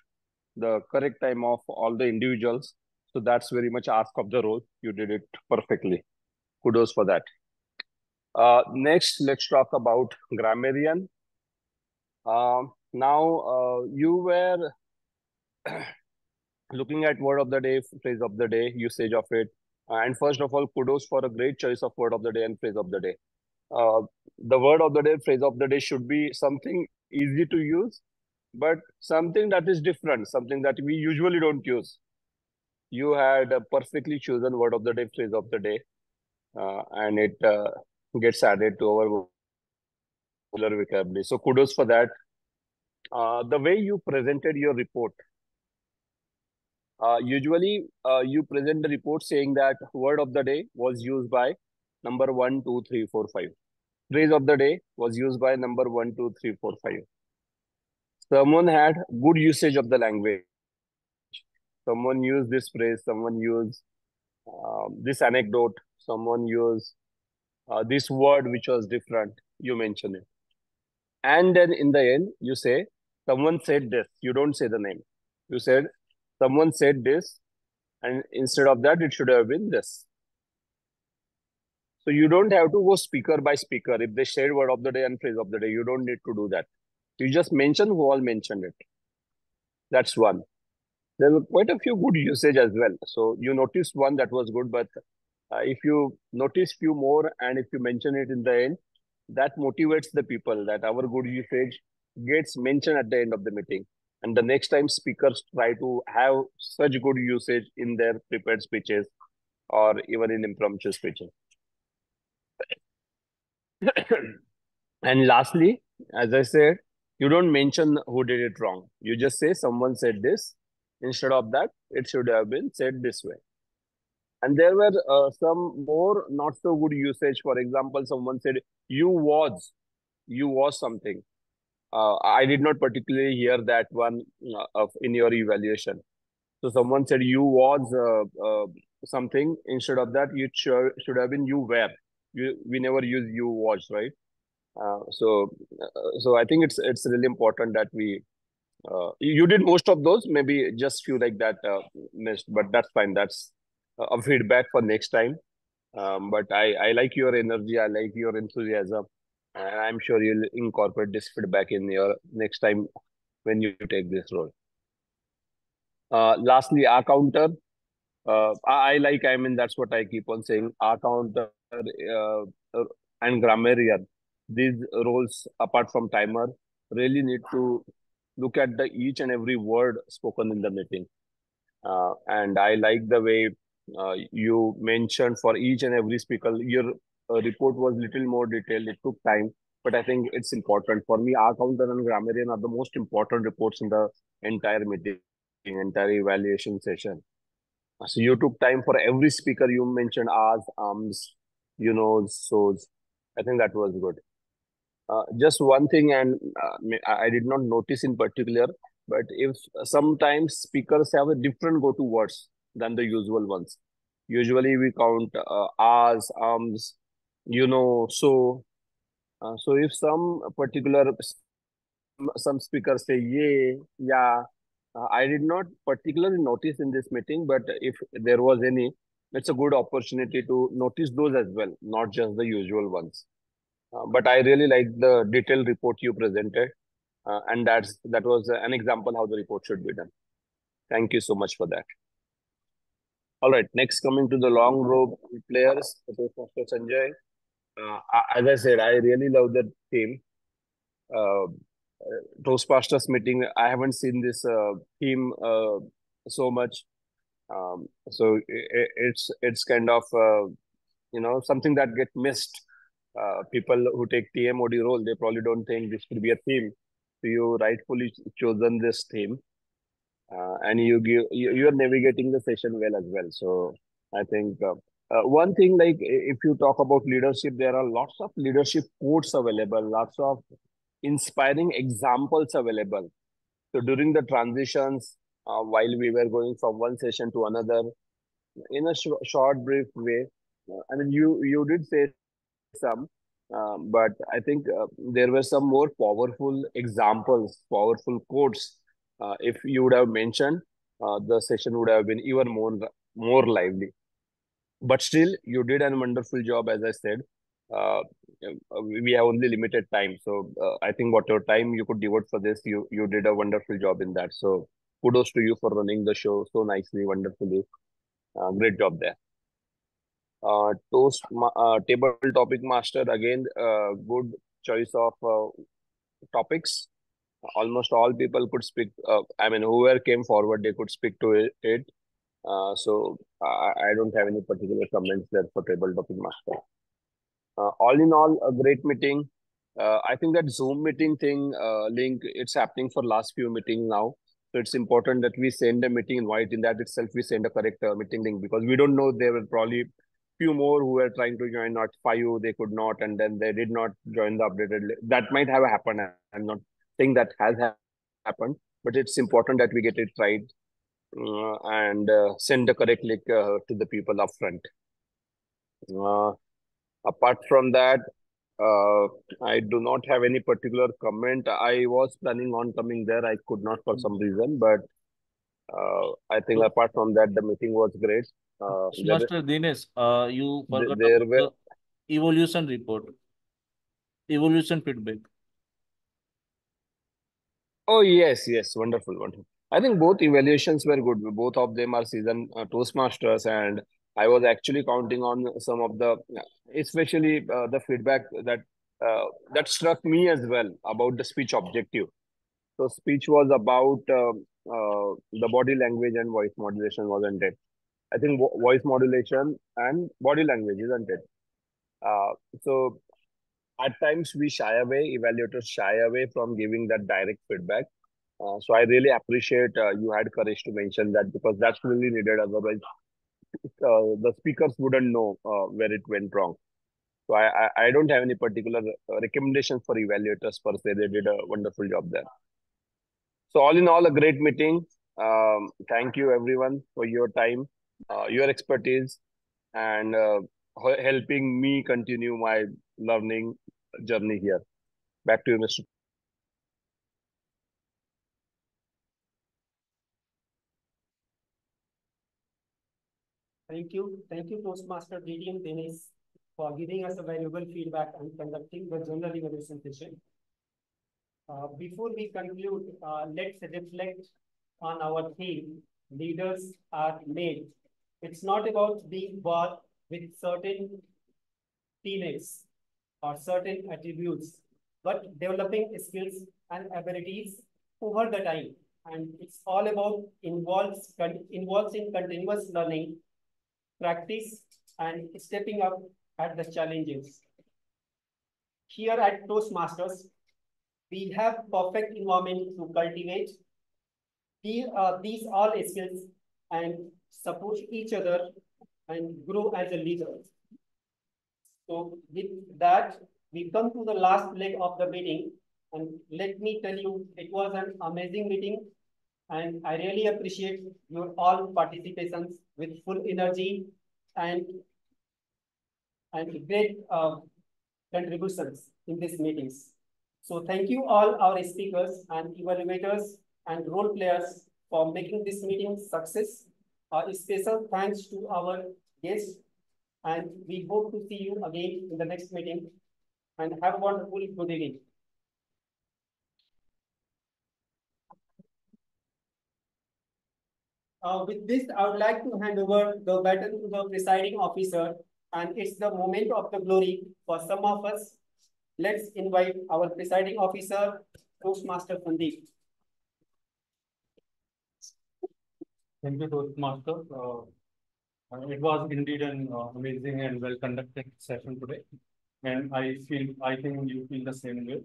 Speaker 6: the correct time of all the individuals. So that's very much ask of the role. You did it perfectly. Kudos for that. Next, let's talk about grammarian. Now, you were looking at word of the day, phrase of the day, usage of it. And first of all, kudos for a great choice of word of the day and phrase of the day. The word of the day, phrase of the day should be something easy to use, but something that is different, something that we usually don't use. You had a perfectly chosen word of the day, phrase of the day, and it gets added to our vocabulary. So kudos for that. The way you presented your report, usually you present the report saying that word of the day was used by number 1, 2, 3, 4, 5. Phrase of the day was used by number 1, 2, 3, 4, 5. Someone had good usage of the language. Someone used this phrase, someone used this anecdote, someone used this word which was different. You mention it. And then in the end, you say, someone said this. You don't say the name. You said, someone said this, and instead of that, it should have been this. So you don't have to go speaker by speaker. If they said word of the day and phrase of the day, you don't need to do that. You just mention who all mentioned it. That's one. There were quite a few good usage as well. So you noticed one that was good, but If you notice few more and if you mention it in the end, that motivates the people that our good usage gets mentioned at the end of the meeting. And the next time speakers try to have such good usage in their prepared speeches or even in impromptu speeches. And lastly, as I said, you don't mention who did it wrong. You just say someone said this. Instead of that, it should have been said this way. And there were some more not so good usage. For example, someone said, you was something. I did not particularly hear that one in your evaluation. So someone said you was something. Instead of that, you should have been you were. We never use you was, right? So I think it's really important that we you did most of those, maybe just few like that missed, but that's fine. That's a feedback for next time. But I like your energy, I like your enthusiasm, and I'm sure you'll incorporate this feedback in your next time when you take this role. Lastly, our counter. I like, I mean, that's what I keep on saying. Our counter and grammarian, these roles, apart from timer, really need to look at the each and every word spoken in the meeting. And I like the way you mentioned for each and every speaker, your report was little more detailed. It took time, but I think it's important. For me, our counter and grammarian are the most important reports in the entire meeting, entire evaluation session. So you took time for every speaker. You mentioned ours, so's. I think that was good. Just one thing, and I did not notice in particular, but if sometimes speakers have a different go-to words than the usual ones. Usually we count ours, so. So if some particular some speakers say yeah, yeah. I did not particularly notice in this meeting, but if there was any, it's a good opportunity to notice those as well, not just the usual ones. But I really like the detailed report you presented, and that was an example how the report should be done. Thank you so much for that. All right, next coming to the long rope players, Mr. Sanjay. As I said, I really love the team. Uh, Toastmasters meeting, I haven't seen this team so much. So it's kind of something that get missed. People who take TMOD role, they probably don't think this could be a theme. So you rightfully chosen this theme, and you are navigating the session well as well. So I think one thing, like if you talk about leadership, there are lots of leadership quotes available, lots of inspiring examples available. So during the transitions, while we were going from one session to another, in a short, brief way, I mean, you did say some, but I think there were some more powerful examples, powerful quotes. If you would have mentioned, the session would have been even more lively. But still, you did a wonderful job, as I said. We have only limited time, so I think whatever time you could devote for this, you did a wonderful job in that. So kudos to you for running the show so nicely, wonderfully. Great job there. Table topic master, again, good choice of topics. Almost all people could speak. I mean, whoever came forward, they could speak to it. So I don't have any particular comments there for table topic master. All in all, a great meeting. I think that Zoom meeting thing link, it's happening for last few meetings now. So it's important that we send a meeting invite. In that itself, we send a correct meeting link, because we don't know, there were probably few more who were trying to join, not 5, they could not, and then they did not join the updated list. That might have happened. I'm not saying that has happened, but it's important that we get it right and send the correct link to the people upfront. Apart from that, I do not have any particular comment. I was planning on coming there. I could not for some reason, but I think apart from that, the meeting was great.
Speaker 5: Master Dinesh, you forgot
Speaker 6: There
Speaker 5: about
Speaker 6: were.
Speaker 5: the evolution report, evolution feedback.
Speaker 6: Oh, yes, yes. Wonderful, wonderful. I think both evaluations were good. Both of them are seasoned Toastmasters, and I was actually counting on some of the, especially the feedback that struck me as well about the speech objective. So speech was about the body language and voice modulation, wasn't it? I think voice modulation and body language, isn't it? Uh, so at times we shy away, evaluators shy away from giving that direct feedback. So I really appreciate you had courage to mention that, because that's really needed. Otherwise, the speakers wouldn't know where it went wrong. So I don't have any particular recommendations for evaluators per se. They did a wonderful job there. So all in all, a great meeting. Thank you everyone for your time, your expertise, and helping me continue my learning journey here. Back to you, Mr.
Speaker 4: Thank you, Postmaster DTM Dennis, for giving us a valuable feedback and conducting the general evaluation session. Before we conclude, let's reflect on our theme, leaders are made. It's not about being born with certain teammates or certain attributes, but developing skills and abilities over the time. And it's all about involves in continuous learning, practice, and stepping up at the challenges. Here at Toastmasters, we have perfect environment to cultivate these all skills and support each other and grow as a leader. So with that, we come to the last leg of the meeting. And let me tell you, it was an amazing meeting. And I really appreciate your all participations with full energy and, and great contributions in these meetings. So thank you all our speakers and evaluators and role players for making this meeting success. A special thanks to our guests, and we hope to see you again in the next meeting, and have a wonderful good evening. With this, I would like to hand over the baton to the presiding officer, and it's the moment of the glory for some of us. Let's invite our presiding officer, Toastmaster Sandeep.
Speaker 2: Thank you, Toastmaster. It was indeed an amazing and well-conducted session today, and I think you feel the same way.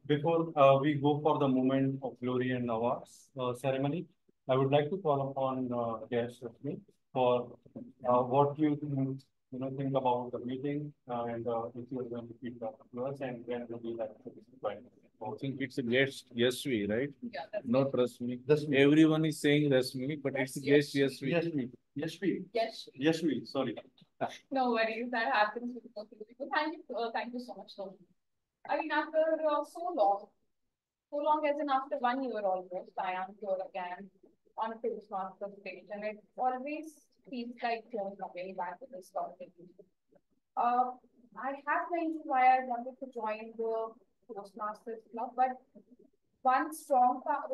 Speaker 2: Before we go for the moment of glory and awards ceremony, I would like to call upon guests with me for what think about the meeting and if you are going to feedback to us, and when would you like to join.
Speaker 5: I think it's a guest Yasvi, right?
Speaker 3: Yeah, that's
Speaker 5: Not Rasmi.
Speaker 2: Rasmi.
Speaker 5: Everyone is saying Rasmi, but it's guest Yasvi.
Speaker 2: Yes, we. Sorry.
Speaker 3: No worries, that happens with most people. Thank you so much. I mean, after so long as in after 1 year almost, I am here again on a Toastmaster stage, and it always feels like coming back to this topic. Uh, I have mentioned why I wanted to join the Toastmasters Club, but one strong part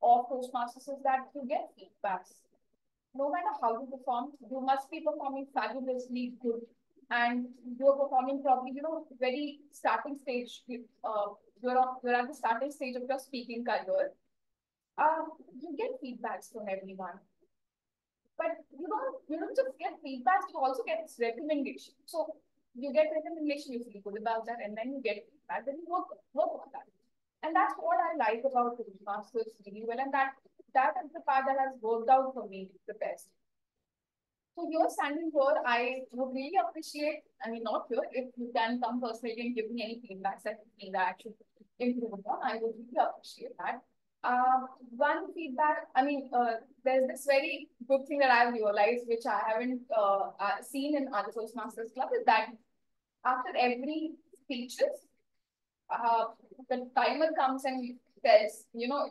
Speaker 3: of Toastmasters is that you get feedbacks. No matter how you perform, you must be performing fabulously good. And you're performing probably, very starting stage. You're at the starting stage of your speaking career. You get feedbacks from everyone. But you don't just get feedback, you also get recommendation. So you get recommendation, you feel good about that, and then you get feedback, then you work on that. And that's what I like about the masters really well, and that is the part that has worked out for me the best. So you're standing here, I would really appreciate, I mean, not here, if you can come personally and give me any feedback that you think that I should improve upon, I would really appreciate that. One feedback, there's this very good thing that I've realized, which I haven't seen in other Toastmasters Club, is that after every speeches, uh, the timer comes and says,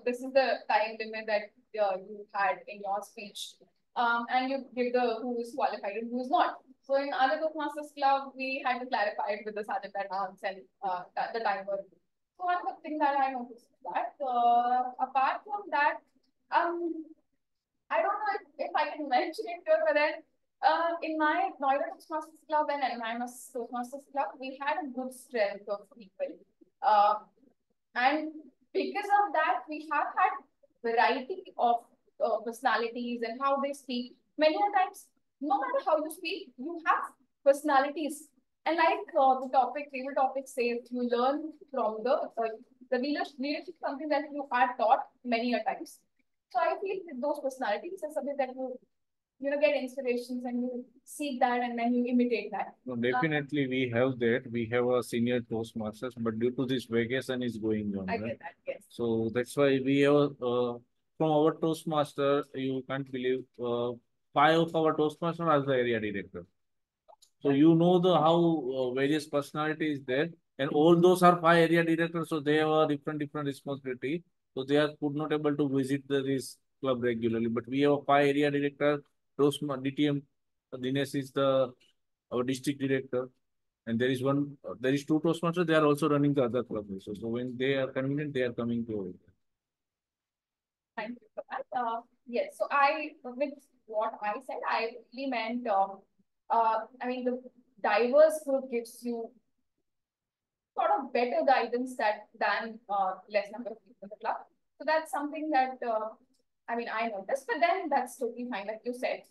Speaker 3: this is the time limit that you had in your speech. And you give the who is qualified and who is not. So in other Toastmasters Club, we had to clarify it with the sergeant at arms and the timer. So one good thing that I noticed is that apart from that, I don't know if I can mention it here, but then in my Noida Toastmasters Club and Anonymous Toastmasters Club, we had a good strength of people. And because of that, we have had variety of personalities and how they speak. Many a times, no matter how you speak, you have personalities. And like the table topic says, you learn from the leadership is something that you are taught many a times. So I feel that those personalities are something that you get inspirations and you see that and then you imitate that.
Speaker 5: No, definitely we have that. We have a senior Toastmasters, but due to this vacation is going on,
Speaker 3: I
Speaker 5: right?
Speaker 3: get that, yes.
Speaker 5: So that's why we have from our Toastmaster, you can't believe 5 of our Toastmasters are the area director. So you know the how various personalities there, and all those are 5 area directors, so they have a different responsibility. So they are could not able to visit this club regularly. But we have a 5 area director. DTM Dinesh is the our district director, and there is there is 2 Toastmasters. They are also running the other club also. So when they are convenient, they are coming to over.
Speaker 3: Thank you for that. Yes, so with what I said, I really meant, I mean, the diverse group gives you sort of better guidance than less number of people in the club. So that's something that, I mean, I noticed, but then that's totally fine, like you said.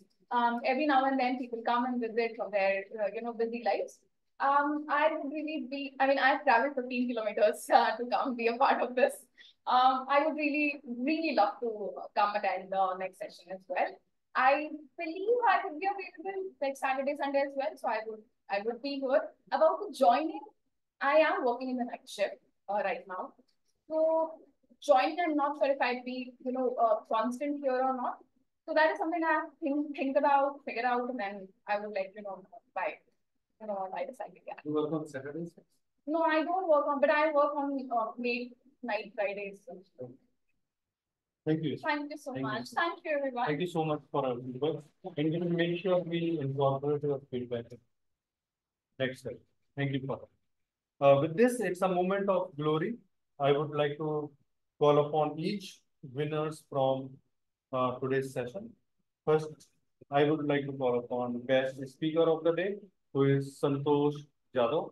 Speaker 3: Every now and then people come and visit from their, busy lives. I would really I mean, I've traveled 15 kilometers to come be a part of this. I would really love to come attend the next session as well. I believe I would be available like Saturday, Sunday as well. So I would be here. About joining, I am working in the night shift right now. So joining, I'm not sure if I'd be, constant here or not. So that is something I have to think about, figure out, and then I would let you know by, I decide again.
Speaker 2: You work on Saturdays?
Speaker 3: No, I don't work on, but I work on late night Fridays.
Speaker 2: Thank you.
Speaker 3: Thank you so
Speaker 2: Thank you.
Speaker 3: much. Thank you, everyone.
Speaker 2: Thank you so much for our feedback. And we will make sure we incorporate your feedback next time. Thank you for that. With this, it's a moment of glory. I would like to call upon each winners from today's session. First, I would like to call upon the best speaker of the day, who is Santosh Jadhav.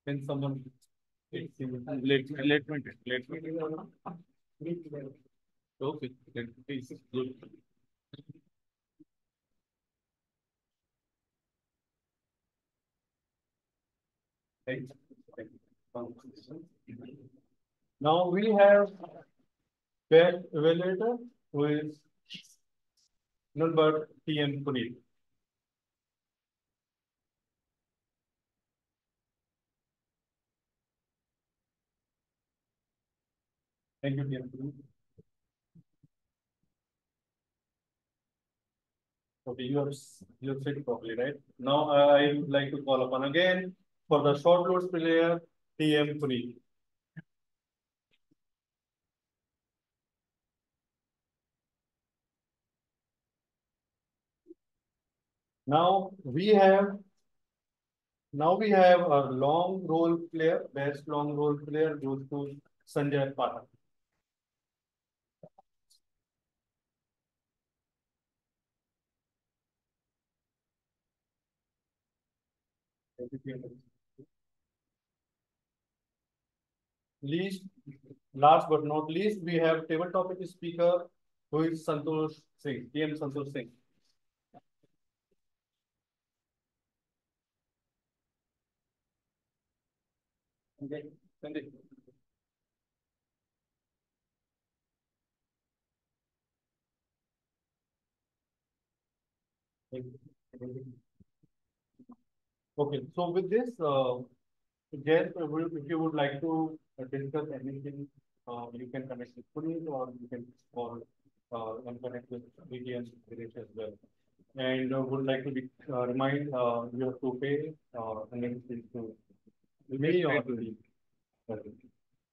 Speaker 2: Can someone
Speaker 5: Let me. Okay, please. Good.
Speaker 2: Now we have best evaluator, who is none but TM Puneet. Thank you, TM Puneet. Okay, you have said properly, right? Now I would like to call upon again for the short loads player, TM Puneet. Now we have a long role player, best long role player goes to Sanjay Pathak. Last but not least, we have table topic speaker, who is Santosh Singh, TM Santosh Singh. Okay, Sandeep. Okay, so with this, Jay, if you would like to discuss anything, you can connect with Puneet, or you can call and connect with BTN as well. And would like to remind you have to pay and then to me or to me.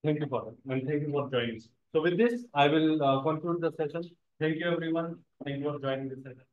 Speaker 2: Thank you for that, and thank you for joining. So with this, I will conclude the session. Thank you, everyone. Thank you for joining this session.